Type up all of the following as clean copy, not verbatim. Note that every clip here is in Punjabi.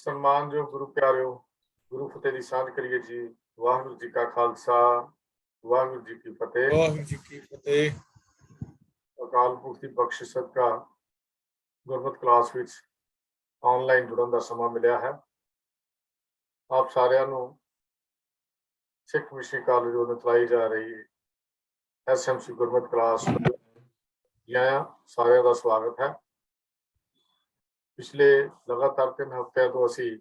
ਸਨਮਾਨਯੋਗ ਗੁਰੂ ਪਿਆਰਿਓ, ਗੁਰੂ ਫਤਿਹ ਦੀ ਸਾਂਝ ਕਰੀਏ ਜੀ। ਵਾਹਿਗੁਰੂ ਜੀ ਕਾ ਖਾਲਸਾ, ਵਾਹਿਗੁਰੂ ਜੀ ਕੀ ਫਤਿਹ। ਵਾਹਿਗੁਰੂ ਜੀ ਕੀ ਫਤਿਹ। ਅਕਾਲ ਪੁਰਖ ਦੀ ਬਖਸ਼ਿਸ਼ ਸਦਕਾ ਗੁਰਮਤਿ ਕਲਾਸ ਵਿੱਚ ਆਨਲਾਈਨ ਜੁੜਨ ਦਾ ਸਮਾਂ ਮਿਲਿਆ ਹੈ। ਆਪ ਸਾਰਿਆਂ ਨੂੰ ਸਿੱਖ ਮਿਸ਼ਨਰੀ ਕਾਲਜ ਵੱਲੋਂ ਚਲਾਈ ਜਾ ਰਹੀ SMC ਗੁਰਮਤਿ ਕਲਾਸ ਸਾਰਿਆਂ ਦਾ ਸਵਾਗਤ ਹੈ। ਪਿਛਲੇ ਲਗਾਤਾਰ 3 ਹਫ਼ਤਿਆਂ ਤੋਂ ਅਸੀਂ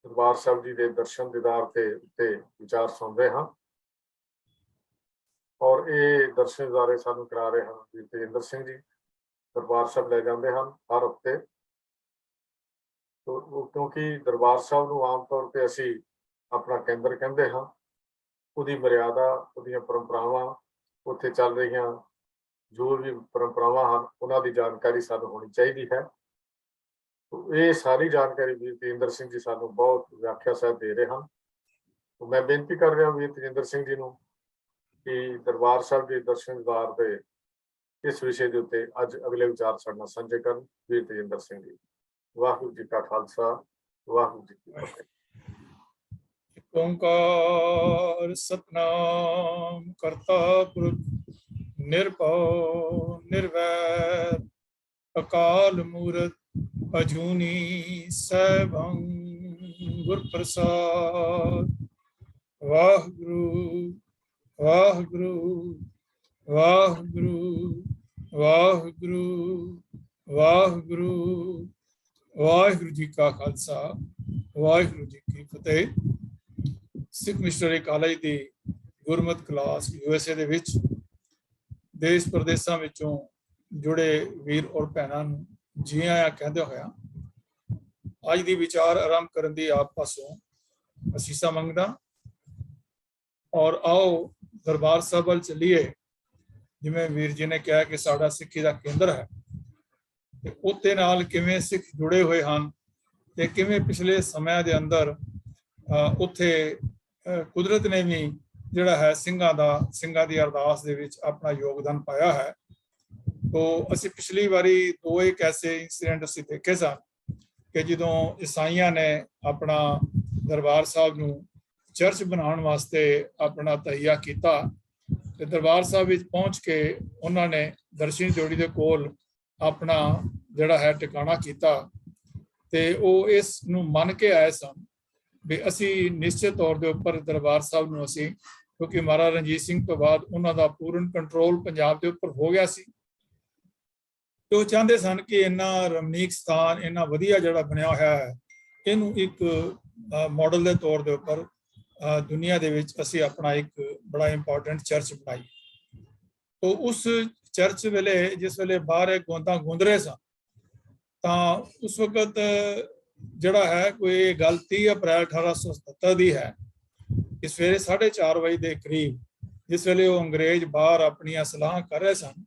ਦਰਬਾਰ ਸਾਹਿਬ ਜੀ ਦੇ ਦਰਸ਼ਨ ਦੀਦਾਰ ਤੇ ਉੱਤੇ ਵਿਚਾਰ ਸੁਣ ਰਹੇ ਹਾਂ ਔਰ ਇਹ ਦਰਸ਼ਨ ਦੀਦਾਰੇ ਸਾਨੂੰ ਕਰਾ ਰਹੇ ਹਨ ਵੀਰ ਤੇਜਿੰਦਰ ਸਿੰਘ ਜੀ। ਦਰਬਾਰ ਸਾਹਿਬ ਲੈ ਜਾਂਦੇ ਹਨ ਹਰ ਹਫ਼ਤੇ। ਕਿਉਂਕਿ ਦਰਬਾਰ ਸਾਹਿਬ ਨੂੰ ਆਮ ਤੌਰ ਤੇ ਅਸੀਂ ਆਪਣਾ ਕੇਂਦਰ ਕਹਿੰਦੇ ਹਾਂ। ਉਹਦੀ ਮਰਿਆਦਾ, ਉਹਦੀਆਂ ਪਰੰਪਰਾਵਾਂ, ਉੱਥੇ ਚੱਲ ਰਹੀਆਂ ਜੋ ਵੀ ਪਰੰਪਰਾਵਾਂ ਹਨ ਉਹਨਾਂ ਦੀ ਜਾਣਕਾਰੀ ਸਾਨੂੰ ਹੋਣੀ ਚਾਹੀਦੀ ਹੈ। ਇਹ ਸਾਰੀ ਜਾਣਕਾਰੀ ਵੀਰ ਤੇਜਿੰਦਰ ਸਿੰਘ ਜੀ ਸਾਨੂੰ ਬਹੁਤ ਵਿਆਖਿਆ ਸਾਹਿਬ ਦੇ ਰਹੇ ਹਨ। ਮੈਂ ਬੇਨਤੀ ਕਰ ਰਿਹਾ ਵੀਰ ਤੇਜਿੰਦਰ ਸਿੰਘ ਜੀ ਨੂੰ ਕਿ ਦਰਬਾਰ ਸਾਹਿਬ ਦੇ ਦਰਸ਼ਨ ਦੀਦਾਰ ਦੇ ਇਸ ਵਿਸ਼ੇ ਦੇ ਉੱਤੇ ਅੱਜ ਅਗਲੇ ਵਿਚਾਰ ਸਾਡੇ ਨਾਲ ਸਾਂਝੇ ਕਰਨ। ਵੀਰ ਤੇਜਿੰਦਰ ਸਿੰਘ ਜੀ। ਵਾਹਿਗੁਰੂ ਜੀ ਕਾ ਖਾਲਸਾ, ਵਾਹਿਗੁਰੂ ਜੀ ਕੀ ਫਤਿਹ। ਓੰਕਾਰ ਸਤਨਾਮ ਕਰਤਾ ਪੁਰਖ ਨਿਰਭਉ ਨਿਰਵੈਰ ਅਕਾਲ ਮੂਰਤ ਅਜੂਨੀ ਸੈਭੰ ਗੁਰ ਪ੍ਰਸਾਦ। ਵਾਹਿਗੁਰੂ ਵਾਹਿਗੁਰੂ ਵਾਹਿਗੁਰੂ ਵਾਹਿਗੁਰੂ ਵਾਹਿਗੁਰੂ। ਵਾਹਿਗੁਰੂ ਜੀ ਕਾ ਖਾਲਸਾ, ਵਾਹਿਗੁਰੂ ਜੀ ਕੀ ਫਤਿਹ। ਸਿੱਖ ਮਿਸ਼ਨਰੀ ਕਾਲਜ ਦੀ ਗੁਰਮਤਿ ਕਲਾਸ USA ਦੇ ਵਿੱਚ ਦੇਸ਼ ਪ੍ਰਦੇਸ਼ਾਂ ਵਿੱਚੋਂ ਜੁੜੇ ਵੀਰ ਔਰ ਭੈਣਾਂ ਨੂੰ ਜੀ ਆਇਆਂ ਕਹਿੰਦੇ ਹੋਇਆ ਅੱਜ ਦੀ ਵਿਚਾਰ ਆਰੰਭ ਕਰਨ ਦੀ ਆਪ ਪਾਸੋਂ ਅਸੀਸਾਂ ਮੰਗਦਾ ਔਰ ਆਓ ਦਰਬਾਰ ਸਾਹਿਬ ਵੱਲ ਚੱਲੀਏ। ਜਿਵੇਂ ਵੀਰ ਜੀ ਨੇ ਕਿਹਾ ਕਿ ਸਾਡਾ ਸਿੱਖੀ ਦਾ ਕੇਂਦਰ ਹੈ ਤੇ ਉੱਤੇ ਨਾਲ ਕਿਵੇਂ ਸਿੱਖ ਜੁੜੇ ਹੋਏ ਹਨ ਤੇ ਕਿਵੇਂ ਪਿਛਲੇ ਸਮਿਆਂ ਦੇ ਅੰਦਰ ਉੱਥੇ ਕੁਦਰਤ ਨੇ ਵੀ ਜਿਹੜਾ ਹੈ ਸਿੰਘਾਂ ਦੀ ਅਰਦਾਸ ਦੇ ਵਿੱਚ ਆਪਣਾ ਯੋਗਦਾਨ ਪਾਇਆ ਹੈ। ਤੋ ਅਸੀਂ ਪਿਛਲੀ ਵਾਰੀ ਦੋ ਇੱਕ ਐਸੇ ਇੰਸੀਡੈਂਟ ਅਸੀਂ ਦੇਖੇ ਸਨ ਕਿ ਜਦੋਂ ਈਸਾਈਆਂ ਨੇ ਆਪਣਾ ਦਰਬਾਰ ਸਾਹਿਬ ਨੂੰ ਚਰਚ ਬਣਾਉਣ ਵਾਸਤੇ ਆਪਣਾ ਤਹੀਆ ਕੀਤਾ ਤੇ ਦਰਬਾਰ ਸਾਹਿਬ ਵਿੱਚ ਪਹੁੰਚ ਕੇ ਉਹਨਾਂ ਨੇ ਦਰਸ਼ਨੀ ਜੋੜੀ ਦੇ ਕੋਲ ਆਪਣਾ ਜਿਹੜਾ ਹੈ ਟਿਕਾਣਾ ਕੀਤਾ ਤੇ ਉਹ ਇਸ ਨੂੰ ਮੰਨ ਕੇ ਆਏ ਸਨ ਵੀ ਅਸੀਂ ਨਿਸ਼ਚਿਤ ਤੌਰ ਦੇ ਉੱਪਰ ਦਰਬਾਰ ਸਾਹਿਬ ਨੂੰ ਅਸੀਂ, ਕਿਉਂਕਿ ਮਹਾਰਾਜਾ ਰਣਜੀਤ ਸਿੰਘ ਤੋਂ ਬਾਅਦ ਉਹਨਾਂ ਦਾ ਪੂਰਨ ਕੰਟਰੋਲ ਪੰਜਾਬ ਦੇ ਉੱਪਰ ਹੋ ਗਿਆ ਸੀ ਤੇ ਉਹ ਚਾਹੁੰਦੇ ਸਨ ਕਿ ਇੰਨਾ ਰਮਣੀਕ ਸਥਾਨ, ਇੰਨਾ ਵਧੀਆ ਜਿਹੜਾ ਬਣਿਆ ਹੋਇਆ ਹੈ, ਇਹਨੂੰ ਇੱਕ ਮਾਡਲ ਦੇ ਤੌਰ ਦੇ ਉੱਪਰ ਦੁਨੀਆ ਦੇ ਵਿੱਚ ਅਸੀਂ ਆਪਣਾ ਇੱਕ ਬੜਾ ਇੰਪੋਰਟੈਂਟ ਚਰਚ ਬਣਾਈ। ਤੋ ਉਸ ਚਰਚ ਵੇਲੇ ਜਿਸ ਵੇਲੇ ਬਾਹਰ ਇਹ ਗੋਂਦਾਂ ਗੂੰਜ ਰਹੇ ਸਨ ਤਾਂ ਉਸ ਵਕਤ ਜਿਹੜਾ ਹੈ ਕੋਈ ਗੱਲ 30 ਅਪ੍ਰੈਲ 1877 ਦੀ ਹੈ ਕਿ ਸਵੇਰੇ 4:30 ਵਜੇ ਦੇ ਕਰੀਬ ਜਿਸ ਵੇਲੇ ਉਹ ਅੰਗਰੇਜ਼ ਬਾਹਰ ਆਪਣੀਆਂ ਸਲਾਹਾਂ ਕਰ ਰਹੇ ਸਨ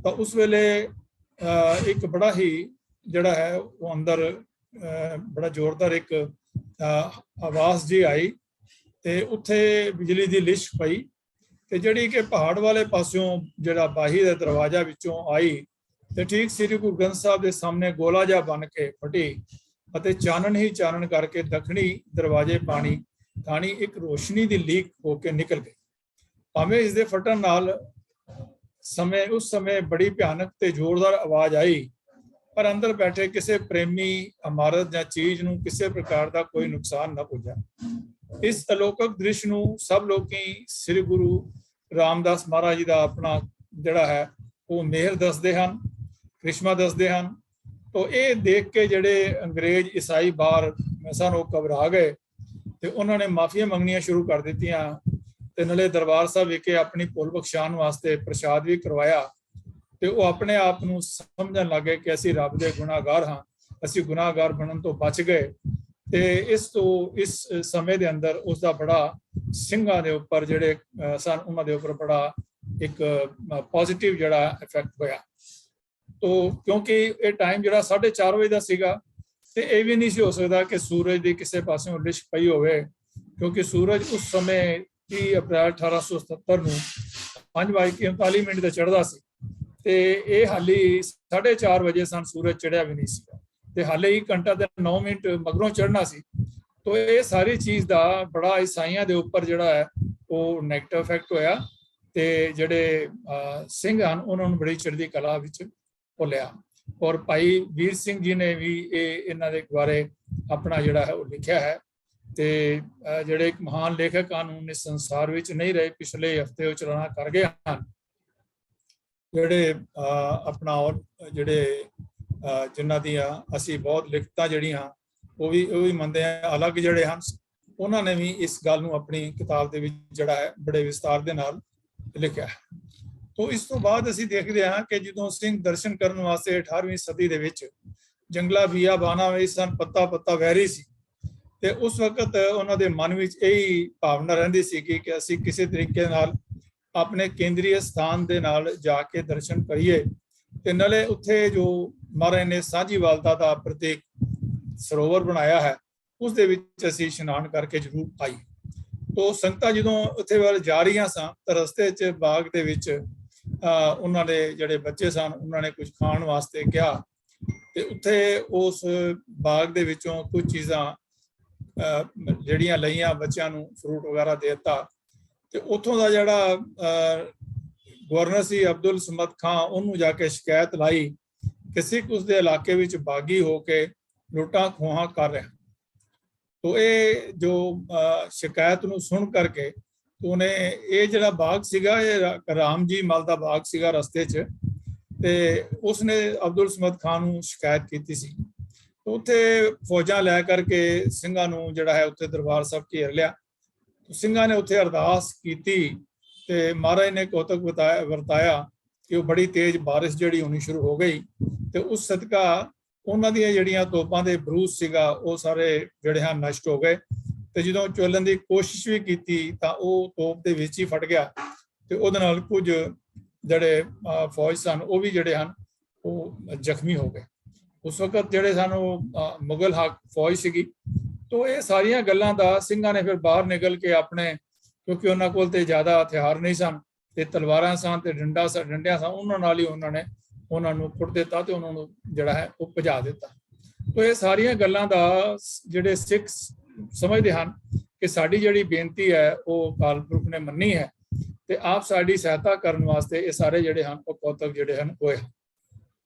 ਤਾਂ ਉਸ ਵੇਲੇ ਇੱਕ ਬੜਾ ਹੀ ਜਿਹੜਾ ਹੈ ਉਹ ਅੰਦਰ ਬੜਾ ਜ਼ੋਰਦਾਰ ਇੱਕ ਆਵਾਜ਼ ਜੀ ਆਈ ਤੇ ਉੱਥੇ ਬਿਜਲੀ ਦੀ ਲਿਸ਼ਕ ਪਈ ਤੇ ਜਿਹੜੀ ਕਿ ਪਹਾੜ ਵਾਲੇ ਪਾਸਿਓਂ ਜਿਹੜਾ ਬਾਹੀ ਦੇ ਦਰਵਾਜ਼ਾ ਵਿੱਚੋਂ ਆਈ ਤੇ ਠੀਕ ਸ੍ਰੀ ਗੁਰੂ ਗ੍ਰੰਥ ਸਾਹਿਬ ਦੇ ਸਾਹਮਣੇ ਗੋਲਾ ਜਿਹਾ ਬਣ ਕੇ ਫਟੀ ਅਤੇ ਚਾਨਣ ਹੀ ਚਾਨਣ ਕਰਕੇ ਦੱਖਣੀ ਦਰਵਾਜ਼ੇ ਥਾਣੀ ਇੱਕ ਰੋਸ਼ਨੀ ਦੀ ਲੀਕ ਹੋ ਕੇ ਨਿਕਲ ਗਈ। ਭਾਵੇਂ ਇਸ ਦੇ ਫਟਣ ਨਾਲ ਉਸ ਸਮੇਂ ਬੜੀ ਭਿਆਨਕ ਤੇ ਜ਼ੋਰਦਾਰ ਆਵਾਜ਼ ਆਈ ਪਰ ਅੰਦਰ ਬੈਠੇ ਕਿਸੇ ਪ੍ਰੇਮੀ ਇਮਾਰਤ ਜਾਂ ਚੀਜ਼ ਨੂੰ ਕਿਸੇ ਪ੍ਰਕਾਰ ਦਾ ਕੋਈ ਨੁਕਸਾਨ ਨਾ ਪੁੱਜਾ। ਇਸ ਅਲੌਕਿਕ ਦ੍ਰਿਸ਼ ਨੂੰ ਸਭ ਲੋਕੀ ਸ੍ਰੀ ਗੁਰੂ ਰਾਮਦਾਸ ਮਹਾਰਾਜ ਜੀ ਦਾ ਆਪਣਾ ਜਿਹੜਾ ਹੈ ਉਹ ਮਿਹਰ ਦੱਸਦੇ ਹਨ, ਕ੍ਰਿਸ਼ਮਾ ਦੱਸਦੇ ਹਨ। ਤੋ ਇਹ ਦੇਖ ਕੇ ਜਿਹੜੇ ਅੰਗਰੇਜ਼ ਈਸਾਈ ਬਾਹਰ ਸਨ ਉਹ ਘਬਰਾ ਗਏ ਤੇ ਉਹਨਾਂ ਨੇ ਮਾਫੀਆਂ ਮੰਗਣੀਆਂ ਸ਼ੁਰੂ ਕਰ ਦਿੱਤੀਆਂ ਤੇ ਨਾਲੇ ਦਰਬਾਰ ਸਾਹਿਬ ਵਿਖੇ ਆਪਣੀ ਭੁੱਲ ਬਖਸ਼ਾਉਣ ਵਾਸਤੇ ਪ੍ਰਸ਼ਾਦ ਵੀ ਕਰਵਾਇਆ ਤੇ ਉਹ ਆਪਣੇ ਆਪ ਨੂੰ ਸਮਝਣ ਲੱਗੇ ਕਿ ਅਸੀਂ ਰੱਬ ਦੇ ਗੁਨਾਹਗਾਰ ਹਾਂ, ਅਸੀਂ ਗੁਨਾਹਗਾਰ ਬਣਨ ਤੋਂ ਬਚ ਗਏ। ਤੇ ਇਸ ਸਮੇਂ ਦੇ ਅੰਦਰ ਉਸ ਦਾ ਬੜਾ ਸਿੰਘਾਂ ਦੇ ਉੱਪਰ ਜਿਹੜੇ ਸਨ ਉਹਨਾਂ ਦੇ ਉੱਪਰ ਬੜਾ ਇੱਕ ਪੋਜ਼ਿਟਿਵ ਜਿਹੜਾ ਇਫੈਕਟ ਹੋਇਆ। ਤੋ ਕਿਉਂਕਿ ਇਹ ਟਾਈਮ ਜਿਹੜਾ 4:30 ਵਜੇ ਦਾ ਸੀਗਾ ਤੇ ਇਹ ਵੀ ਨਹੀਂ ਸੀ ਹੋ ਸਕਦਾ ਕਿ ਸੂਰਜ ਦੀ ਕਿਸੇ ਪਾਸਿਓਂ ਲਿਸ਼ਕ ਪਈ ਹੋਵੇ ਕਿਉਂਕਿ ਸੂਰਜ ਉਸ ਸਮੇਂ 30 ਅਪ੍ਰੈਲ 1877 ਨੂੰ 5:39 ਤੇ ਚੜ੍ਹਦਾ ਸੀ ਤੇ ਇਹ ਹਾਲੀ 4:30 ਵਜੇ ਸਨ, ਸੂਰਜ ਚੜ੍ਹਿਆ ਵੀ ਨਹੀਂ ਸੀਗਾ। ਤੇ ਹਾਲੇ ਹੀ ਘੰਟਾ ਤੇ 9 ਮਿੰਟ ਮਗਰੋਂ ਚੜ੍ਹਨਾ ਸੀ। ਤੋ ਇਹ ਸਾਰੀ ਚੀਜ਼ ਦਾ ਬੜਾ ਈਸਾਈਆਂ ਦੇ ਉੱਪਰ ਜਿਹੜਾ ਹੈ ਉਹ ਨੈਗੇਟਿਵ ਇਫੈਕਟ ਹੋਇਆ ਤੇ ਜਿਹੜੇ ਸਿੰਘ ਹਨ ਉਹਨਾਂ ਨੂੰ ਬੜੀ ਚੜ੍ਹਦੀ ਕਲਾ ਵਿੱਚ ਭੁੱਲਿਆ। ਔਰ ਭਾਈ ਵੀਰ ਸਿੰਘ ਜੀ ਨੇ ਵੀ ਇਹਨਾਂ ਦੇ ਬਾਰੇ ਆਪਣਾ ਜਿਹੜਾ ਹੈ ਉਹ ਲਿਖਿਆ ਹੈ। ਤੇ ਜਿਹੜੇ ਇੱਕ ਮਹਾਨ ਲੇਖਕ ਹਨ ਇਸ ਸੰਸਾਰ ਵਿੱਚ ਨਹੀਂ ਰਹੇ, ਪਿਛਲੇ ਹਫ਼ਤੇ ਉਹ ਚਲਾਣਾ ਕਰ ਗਏ ਹਨ, ਜਿਹੜੇ ਆਪਣਾ ਔਰ ਜਿਹੜੇ ਜਿਨ੍ਹਾਂ ਦੀਆਂ ਅਸੀਂ ਬਹੁਤ ਲਿਖਤਾਂ ਜਿਹੜੀਆਂ ਉਹ ਵੀ ਮੰਨਦੇ ਆ ਅਲੱਗ ਜਿਹੜੇ ਹਨ, ਉਹਨਾਂ ਨੇ ਵੀ ਇਸ ਗੱਲ ਨੂੰ ਆਪਣੀ ਕਿਤਾਬ ਦੇ ਵਿੱਚ ਜਿਹੜਾ ਹੈ ਬੜੇ ਵਿਸਤਾਰ ਦੇ ਨਾਲ ਲਿਖਿਆ ਹੈ। ਤੋਂ ਇਸ ਤੋਂ ਬਾਅਦ ਅਸੀਂ ਦੇਖਦੇ ਹਾਂ ਕਿ ਜਦੋਂ ਸਿੰਘ ਦਰਸ਼ਨ ਕਰਨ ਵਾਸਤੇ 18ਵੀਂ ਸਦੀ ਦੇ ਵਿੱਚ ਜੰਗਲਾ ਬੀਆਬਾਨਾਂ ਵਿੱਚ ਸਨ, ਪੱਤਾ ਵੈਰੀ ਸੀ, ਤੇ ਉਸ ਵਕਤ ਉਹਨਾਂ ਦੇ ਮਨ ਵਿੱਚ ਇਹੀ ਭਾਵਨਾ ਰਹਿੰਦੀ ਸੀ ਕਿ ਅਸੀਂ ਕਿਸੇ ਤਰੀਕੇ ਨਾਲ ਆਪਣੇ ਕੇਂਦਰੀ ਸਥਾਨ ਦੇ ਨਾਲ ਜਾ ਕੇ ਦਰਸ਼ਨ ਕਰੀਏ ਤੇ ਨਾਲੇ ਉੱਥੇ ਜੋ ਮਹਾਰਾਜ ਨੇ ਸਾਂਝੀਵਾਲਤਾ ਦਾ ਪ੍ਰਤੀਕ ਸਰੋਵਰ ਬਣਾਇਆ ਹੈ ਉਸ ਦੇ ਵਿੱਚ ਅਸੀਂ ਇਸ਼ਨਾਨ ਕਰਕੇ ਜ਼ਰੂਰ ਆਈਏ। ਤੋ ਸੰਗਤਾਂ ਜਦੋਂ ਉੱਥੇ ਵੱਲ ਜਾ ਰਹੀਆਂ ਸਨ ਤਾਂ ਰਸਤੇ 'ਚ ਬਾਗ ਦੇ ਵਿੱਚ ਉਹਨਾਂ ਦੇ ਜਿਹੜੇ ਬੱਚੇ ਸਨ ਉਹਨਾਂ ਨੇ ਕੁਝ ਖਾਣ ਵਾਸਤੇ ਕਿਹਾ ਤੇ ਉੱਥੇ ਉਸ ਬਾਗ ਦੇ ਵਿੱਚੋਂ ਕੁਝ ਚੀਜ਼ਾਂ ਜਿਹੜੀਆਂ ਲਈਆਂ, ਬੱਚਿਆਂ ਨੂੰ ਫਰੂਟ ਵਗੈਰਾ ਦੇ ਦਿੱਤਾ। ਤੇ ਉੱਥੋਂ ਦਾ ਜਿਹੜਾ ਗਵਰਨਰ ਸੀ ਅਬਦੁਲ ਸਮਦ ਖਾਂ, ਉਹਨੂੰ ਜਾ ਕੇ ਸ਼ਿਕਾਇਤ ਲਾਈ ਕਿ ਸਿੱਖ ਉਸਦੇ ਇਲਾਕੇ ਵਿੱਚ ਬਾਗੀ ਹੋ ਕੇ ਲੁੱਟਾਂ ਖੋਹਾਂ ਕਰ ਰਿਹਾ। ਤੋ ਇਹ ਜੋ ਸ਼ਿਕਾਇਤ ਨੂੰ ਸੁਣ ਕਰਕੇ ਉਹਨੇ ਇਹ ਜਿਹੜਾ ਬਾਗ ਸੀਗਾ ਇਹ ਰਾਮ ਜੀ ਮਲ ਦਾ ਬਾਗ ਸੀਗਾ ਰਸਤੇ 'ਚ, ਤੇ ਉਸਨੇ ਅਬਦੁਲ ਸਮਦ ਖਾਨ ਨੂੰ ਸ਼ਿਕਾਇਤ ਕੀਤੀ ਸੀ। ਉੱਥੇ ਫੌਜਾਂ ਲੈ ਕਰਕੇ ਸਿੰਘਾਂ ਨੂੰ ਜਿਹੜਾ ਹੈ ਉੱਥੇ ਦਰਬਾਰ ਸਾਹਿਬ ਘੇਰ ਲਿਆ। ਸਿੰਘਾਂ ਨੇ ਉੱਥੇ ਅਰਦਾਸ ਕੀਤੀ ਤੇ ਮਹਾਰਾਜ ਨੇ ਕੌਤਕ ਵਰਤਾਇਆ ਕਿ ਉਹ ਬੜੀ ਤੇਜ਼ ਬਾਰਿਸ਼ ਜਿਹੜੀ ਹੋਣੀ ਸ਼ੁਰੂ ਹੋ ਗਈ ਤੇ ਉਸ ਸਦਕਾ ਉਹਨਾਂ ਦੀਆਂ ਜਿਹੜੀਆਂ ਤੋਪਾਂ ਦੇ ਬਰੂਦ ਸੀਗਾ ਉਹ ਸਾਰੇ ਜਿਹੜੇ ਹਨ ਨਸ਼ਟ ਹੋ ਗਏ। ਤੇ ਜਦੋਂ ਚੱਲਣ ਦੀ ਕੋਸ਼ਿਸ਼ ਵੀ ਕੀਤੀ ਤਾਂ ਉਹ ਤੋਪ ਦੇ ਵਿੱਚ ਹੀ ਫਟ ਗਿਆ ਤੇ ਉਹਦੇ ਨਾਲ ਕੁਝ ਜਿਹੜੇ ਫੌਜ ਸਨ ਉਹ ਵੀ ਜਿਹੜੇ ਹਨ ਉਹ ਜ਼ਖਮੀ ਹੋ ਗਏ। ਉਸ ਵਕਤ ਜਿਹੜੇ ਸਨ ਉਹ ਮੁਗਲ ਫੌਜ ਸੀਗੀ। ਤੋ ਇਹ ਸਾਰੀਆਂ ਗੱਲਾਂ ਦਾ ਸਿੰਘਾਂ ਨੇ ਫਿਰ ਬਾਹਰ ਨਿਕਲ ਕੇ ਆਪਣੇ, ਕਿਉਂਕਿ ਉਹਨਾਂ ਕੋਲ ਤੇ ਜ਼ਿਆਦਾ ਹਥਿਆਰ ਨਹੀਂ ਸਨ ਤੇ ਤਲਵਾਰਾਂ ਸਨ ਤੇ ਡੰਡਿਆਂ ਸਨ, ਉਹਨਾਂ ਨਾਲ ਹੀ ਉਹਨਾਂ ਨੂੰ ਕੁੱਟ ਦਿੱਤਾ ਤੇ ਉਹਨਾਂ ਨੂੰ ਜਿਹੜਾ ਹੈ ਉਹ ਭਜਾ ਦਿੱਤਾ। ਤੋ ਇਹ ਸਾਰੀਆਂ ਗੱਲਾਂ ਦਾ ਜਿਹੜੇ ਸਿੱਖ ਸਮਝਦੇ ਹਨ ਕਿ ਸਾਡੀ ਜਿਹੜੀ ਬੇਨਤੀ ਹੈ ਉਹ ਅਕਾਲ ਪੁਰਖ ਨੇ ਮੰਨੀ ਹੈ ਤੇ ਆਪ ਸਾਡੀ ਸਹਾਇਤਾ ਕਰਨ ਵਾਸਤੇ ਇਹ ਸਾਰੇ ਜਿਹੜੇ ਹਨ ਉਹ ਕੌਤਕ ਜਿਹੜੇ ਹਨ ਹੋਏ।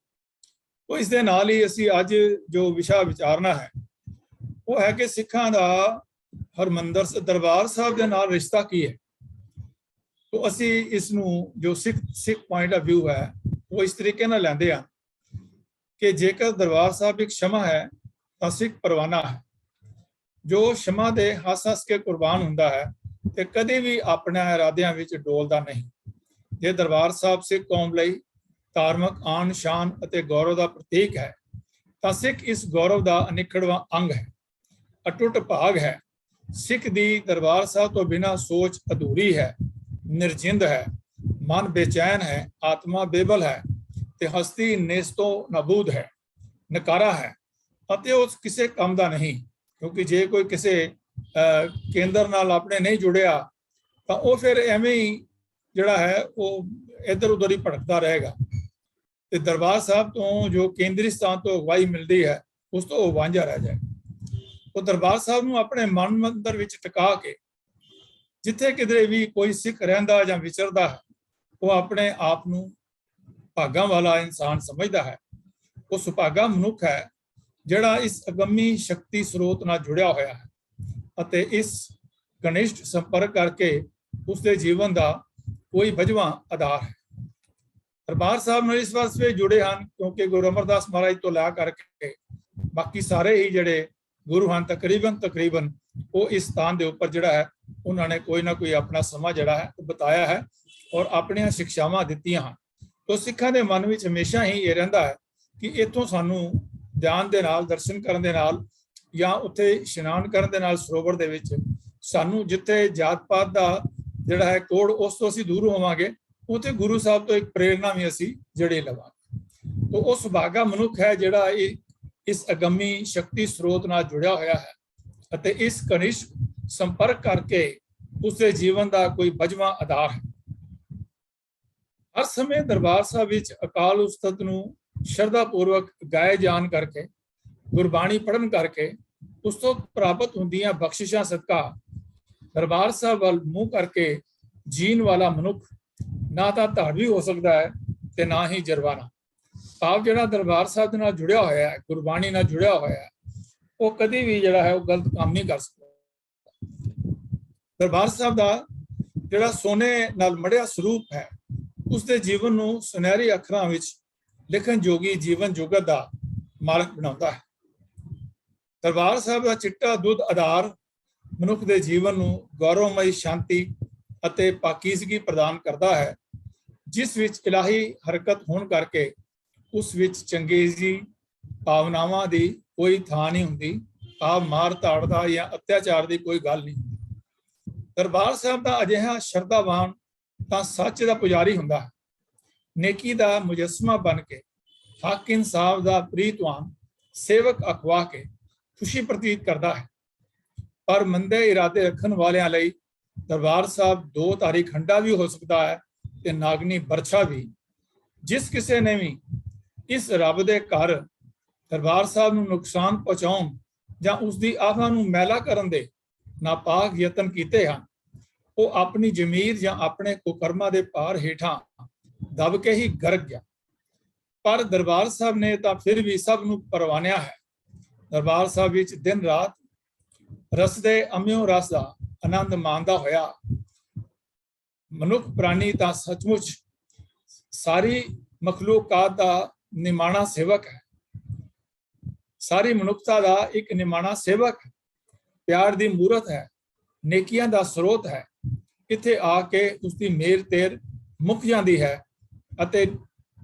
ਤੋ ਇਸ ਦੇ ਨਾਲ ਹੀ ਅਸੀਂ ਅੱਜ ਜੋ ਵਿਸ਼ਾ ਵਿਚਾਰਨਾ ਹੈ ਉਹ ਹੈ ਕਿ ਸਿੱਖਾਂ ਦਾ ਹਰਮੰਦਰ ਦਰਬਾਰ ਸਾਹਿਬ ਦੇ ਨਾਲ ਰਿਸ਼ਤਾ ਕੀ ਹੈ। ਤੋ ਅਸੀਂ ਇਸ ਨੂੰ ਜੋ ਸਿੱਖ ਪੁਆਇੰਟ ਆਫ ਵਿਊ ਹੈ ਉਹ ਇਸ ਤਰੀਕੇ ਨਾਲ ਲੈਂਦੇ ਆ ਕਿ ਜੇਕਰ ਦਰਬਾਰ ਸਾਹਿਬ ਇੱਕ ਸ਼ਮਾ ਹੈ ਤਾਂ ਸਿੱਖ ਪਰਵਾਨਾ ਹੈ, ਜੋ ਸ਼ਮਾ ਦੇ ਹੱਸ ਕੇ ਕੁਰਬਾਨ ਹੁੰਦਾ ਹੈ ਤੇ ਕਦੇ ਵੀ ਆਪਣੇ ਇਰਾਦਿਆਂ ਵਿੱਚ ਡੋਲਦਾ ਨਹੀਂ। ਜੇ ਦਰਬਾਰ ਸਾਹਿਬ ਸਿੱਖ ਕੌਮ ਲਈ ਧਾਰਮਿਕ ਆਨ ਸ਼ਾਨ ਅਤੇ ਗੌਰਵ ਦਾ ਪ੍ਰਤੀਕ ਹੈ ਤਾਂ ਸਿੱਖ ਇਸ ਗੌਰਵ ਦਾ ਅਨਿੱਖੜਵਾਂ ਅੰਗ ਹੈ, ਅਟੁੱਟ ਭਾਗ ਹੈ। ਸਿੱਖ ਦੀ ਦਰਬਾਰ ਸਾਹਿਬ ਤੋਂ ਬਿਨਾਂ ਸੋਚ ਅਧੂਰੀ ਹੈ, ਨਿਰਜਿੰਦ ਹੈ, ਮਨ ਬੇਚੈਨ ਹੈ, ਆਤਮਾ ਬੇਬਲ ਹੈ ਤੇ ਹਸਤੀ ਨੇਸਤੋ ਨਬੂਦ ਹੈ, ਨਕਾਰਾ ਹੈ ਅਤੇ ਉਹ ਕਿਸੇ ਕੰਮ ਦਾ ਨਹੀਂ। ਕਿਉਂਕਿ ਜੇ ਕੋਈ ਕਿਸੇ ਕੇਂਦਰ ਨਾਲ ਆਪਣੇ ਨਹੀਂ ਜੁੜਿਆ ਤਾਂ ਉਹ ਫਿਰ ਐਵੇਂ ਹੀ ਜਿਹੜਾ ਹੈ ਉਹ ਇੱਧਰ ਉੱਧਰ ਹੀ ਭਟਕਦਾ ਰਹੇਗਾ ਤੇ ਦਰਬਾਰ ਸਾਹਿਬ ਤੋਂ ਜੋ ਕੇਂਦਰੀ ਸਥਾਨ ਤੋਂ ਅਗਵਾਈ ਮਿਲਦੀ ਹੈ ਉਸ ਤੋਂ ਉਹ ਵਾਂਝਾ ਰਹਿ ਜਾਏ। ਉਹ ਦਰਬਾਰ ਸਾਹਿਬ ਨੂੰ ਆਪਣੇ ਮਨ ਮੰਦਰ ਵਿੱਚ ਟਿਕਾ ਕੇ ਜਿੱਥੇ ਕਿਧਰੇ ਵੀ ਕੋਈ ਸਿੱਖ ਰਹਿੰਦਾ ਜਾਂ ਵਿਚਰਦਾ ਹੈ ਉਹ ਆਪਣੇ ਆਪ ਨੂੰ ਭਾਗਾਂ ਵਾਲਾ ਇਨਸਾਨ ਸਮਝਦਾ ਹੈ। ਉਹ ਸੁਭਾਗਾ ਮਨੁੱਖ ਹੈ ਜਿਹੜਾ ਇਸ ਅਗੰਮੀ ਸ਼ਕਤੀ ਸਰੋਤ ਨਾਲ ਜੁੜਿਆ ਹੋਇਆ ਹੈ ਅਤੇ ਇਸ ਘਨਿਸ਼ਟ ਸੰਪਰਕ ਕਰਕੇ ਉਸਦੇ ਜੀਵਨ ਦਾ ਕੋਈ ਵਜਵਾ ਆਧਾਰ ਹੈ। ਦਰਬਾਰ ਸਾਹਿਬ ਨਾਲ ਇਸ ਵਾਸਤੇ ਜੁੜੇ ਹਨ ਕਿਉਂਕਿ ਗੁਰੂ ਅਮਰਦਾਸ ਮਹਾਰਾਜ ਤੋਂ ਲੈ ਕਰਕੇ ਬਾਕੀ ਸਾਰੇ ਹੀ ਜਿਹੜੇ ਗੁਰੂ ਹਨ ਤਕਰੀਬਨ ਉਹ ਇਸ ਸਥਾਨ ਦੇ ਉੱਪਰ ਜਿਹੜਾ ਹੈ ਉਹਨਾਂ ਨੇ ਕੋਈ ਨਾ ਕੋਈ ਆਪਣਾ ਸਮਾਂ ਜਿਹੜਾ ਹੈ ਉਹ ਬਤਾਇਆ ਹੈ ਔਰ ਆਪਣੀਆਂ ਸਿੱਖਿਆਵਾਂ ਦਿੱਤੀਆਂ ਹਨ। ਤੋ ਸਿੱਖਾਂ ਦੇ ਮਨ ਵਿੱਚ ਹਮੇਸ਼ਾ ਹੀ ਇਹ ਰਹਿੰਦਾ ਹੈ ਕਿ ਇੱਥੋਂ ਸਾਨੂੰ ਧਿਆਨ ਦੇ ਨਾਲ ਦਰਸ਼ਨ ਕਰਨ ਦੇ ਨਾਲ ਜਾਂ ਉੱਥੇ ਇਸ਼ਨਾਨ ਕਰਨ ਦੇ ਨਾਲ ਸਰੋਵਰ ਦੇ ਵਿੱਚ ਸਾਨੂੰ ਜਿੱਥੇ ਜਾਤ ਪਾਤ ਦਾ ਜਿਹੜਾ ਹੈ ਕੋੜ ਉਸ ਤੋਂ ਅਸੀਂ ਦੂਰ ਹੋਵਾਂਗੇ ਉੱਥੇ ਗੁਰੂ ਸਾਹਿਬ ਤੋਂ ਇੱਕ ਪ੍ਰੇਰਨਾ ਵੀ ਅਸੀਂ ਜਿਹੜੀ ਲਵਾਂਗੇ। ਤੋ ਉਹ ਸੁਭਾਗਾ ਮਨੁੱਖ ਹੈ ਜਿਹੜਾ ਇਸ ਅਗੰਮੀ ਸ਼ਕਤੀ ਸਰੋਤ ਨਾਲ ਜੁੜਿਆ ਹੋਇਆ ਹੈ ਅਤੇ ਇਸ ਘਨਿਸ਼ਟ ਸੰਪਰਕ ਕਰਕੇ ਉਸਦੇ ਜੀਵਨ ਦਾ ਕੋਈ ਵਜਵਾ ਆਧਾਰ ਹੈ। ਹਰ ਸਮੇਂ ਦਰਬਾਰ ਸਾਹਿਬ ਵਿੱਚ ਅਕਾਲ ਉਸਤਤ ਨੂੰ ਸ਼ਰਧਾ ਪੂਰਵਕ ਗਾਏ ਜਾਣ ਕਰਕੇ ਗੁਰਬਾਣੀ ਪੜ੍ਹਨ ਕਰਕੇ ਉਸ ਤੋਂ ਪ੍ਰਾਪਤ ਹੁੰਦੀਆਂ ਬਖਸ਼ਿਸ਼ਾਂ ਸਦਕਾ ਦਰਬਾਰ ਸਾਹਿਬ ਵੱਲ ਮੂੰਹ ਕਰਕੇ ਜੀਣ ਵਾਲਾ ਮਨੁੱਖ ਨਾ ਤਾਂ ਧਾੜਵੀ ਹੋ ਸਕਦਾ ਹੈ ਤੇ ਨਾ ਹੀ ਜਰਵਾਨਾ। ਭਾਵ ਜਿਹੜਾ ਦਰਬਾਰ ਸਾਹਿਬ ਦੇ ਨਾਲ ਜੁੜਿਆ ਹੋਇਆ ਹੈ, ਗੁਰਬਾਣੀ ਨਾਲ ਜੁੜਿਆ ਹੋਇਆ ਹੈ, ਉਹ ਕਦੀ ਵੀ ਜਿਹੜਾ ਹੈ ਉਹ ਗਲਤ ਕੰਮ ਨਹੀਂ ਕਰ ਸਕਦਾ। ਦਰਬਾਰ ਸਾਹਿਬ ਦਾ ਜਿਹੜਾ ਸੋਨੇ ਨਾਲ ਮੜਿਆ ਸਰੂਪ ਹੈ, ਉਸਦੇ ਜੀਵਨ ਨੂੰ ਸੁਨਹਿਰੀ ਅੱਖਰਾਂ ਵਿੱਚ ਲਿਖਣ ਯੋਗੀ ਜੀਵਨ ਜੁਗਤ ਦਾ ਮਾਲਕ ਬਣਾਉਂਦਾ ਹੈ। ਦਰਬਾਰ ਸਾਹਿਬ ਦਾ ਚਿੱਟਾ ਦੁੱਧ ਆਧਾਰ ਮਨੁੱਖ ਦੇ ਜੀਵਨ ਨੂੰ ਗੌਰਵਮਈ ਸ਼ਾਂਤੀ ਅਤੇ ਪਾਕੀਜ਼ਗੀ ਪ੍ਰਦਾਨ ਕਰਦਾ ਹੈ, ਜਿਸ ਵਿੱਚ ਇਲਾਹੀ ਹਰਕਤ ਹੋਣ ਕਰਕੇ ਉਸ ਵਿੱਚ ਚੰਗੇਜ਼ੀ ਭਾਵਨਾਵਾਂ ਦੀ ਕੋਈ ਥਾਂ ਨਹੀਂ ਹੁੰਦੀ। ਆਪ ਮਾਰ ਧਾੜ ਦਾ ਜਾਂ ਅਤਿਆਚਾਰ ਦੀ ਕੋਈ ਗੱਲ ਨਹੀਂ ਹੁੰਦੀ। ਦਰਬਾਰ ਸਾਹਿਬ ਦਾ ਅਜਿਹਾ ਸ਼ਰਧਾਵਾਨ ਤਾਂ ਸੱਚ ਦਾ ਪੁਜਾਰੀ ਹੁੰਦਾ ਹੈ, ਨੇਕੀ ਦਾ ਮੁਜੱਸਮਾ ਬਣ ਕੇ ਹੱਕ ਇਨਸਾਫ ਦਾ ਪ੍ਰੀਤਵਾਨ ਸੇਵਕ ਅਖਵਾ ਕੇ ਖੁਸ਼ੀ ਪ੍ਰਤੀਤ ਕਰਦਾ ਹੈ। ਪਰ ਮੰਦੇ ਇਰਾਦੇ ਰੱਖਣ ਵਾਲਿਆਂ ਲਈ ਦਰਬਾਰ ਸਾਹਿਬ ਦੋ ਧਾਰੀ ਖੰਡਾ ਵੀ ਹੋ ਸਕਦਾ ਹੈ ਤੇ ਨਾਗਨੀ ਬਰਛਾ ਵੀ। ਜਿਸ ਕਿਸੇ ਨੇ ਵੀ ਇਸ ਰੱਬ ਦੇ ਘਰ ਦਰਬਾਰ ਸਾਹਿਬ ਨੂੰ ਨੁਕਸਾਨ ਪਹੁੰਚਾਉਣ ਜਾਂ ਉਸ ਦੀ ਆਹਾਂ ਨੂੰ ਮੈਲਾ ਕਰਨ ਦੇ ਨਾਪਾਕ ਯਤਨ ਕੀਤੇ ਹਨ, ਉਹ ਆਪਣੀ ਜ਼ਮੀਰ ਜਾਂ ਆਪਣੇ ਕੁਕਰਮਾਂ ਦੇ ਭਾਰ ਹੇਠਾਂ ਦਬ ਕੇ ਹੀ ਗਰਕ ਗਿਆ। ਪਰ ਦਰਬਾਰ ਸਾਹਿਬ ਨੇ ਤਾਂ ਫਿਰ ਵੀ ਸਭ ਨੂੰ ਪਰਵਾਨਿਆ ਹੈ। ਦਰਬਾਰ ਸਾਹਿਬ ਵਿੱਚ ਦਿਨ ਰਾਤ ਰਸ ਦੇ ਅਮਿਓ ਰਸ ਦਾ ਆਨੰਦ ਮਾਣਦਾ ਹੋਇਆ ਮਨੁੱਖ ਪ੍ਰਾਣੀ ਤਾਂ ਸੱਚਮੁੱਚ ਸਾਰੀ ਮਖਲੂਕਾਤ ਦਾ ਨਿਮਾਣਾ ਸੇਵਕ ਹੈ। ਸਾਰੀ ਮਨੁੱਖਤਾ ਦਾ ਇੱਕ ਨਿਮਾਣਾ ਸੇਵਕ ਹੈ, ਪਿਆਰ ਦੀ ਮੂਰਤ ਹੈ, ਨੇਕੀਆਂ ਦਾ ਸਰੋਤ ਹੈ। ਇੱਥੇ ਆ ਕੇ ਉਸ ਦੀ ਮੇਰ ਤੇਰ ਮੁੱਕ ਜਾਂਦੀ ਹੈ ਅਤੇ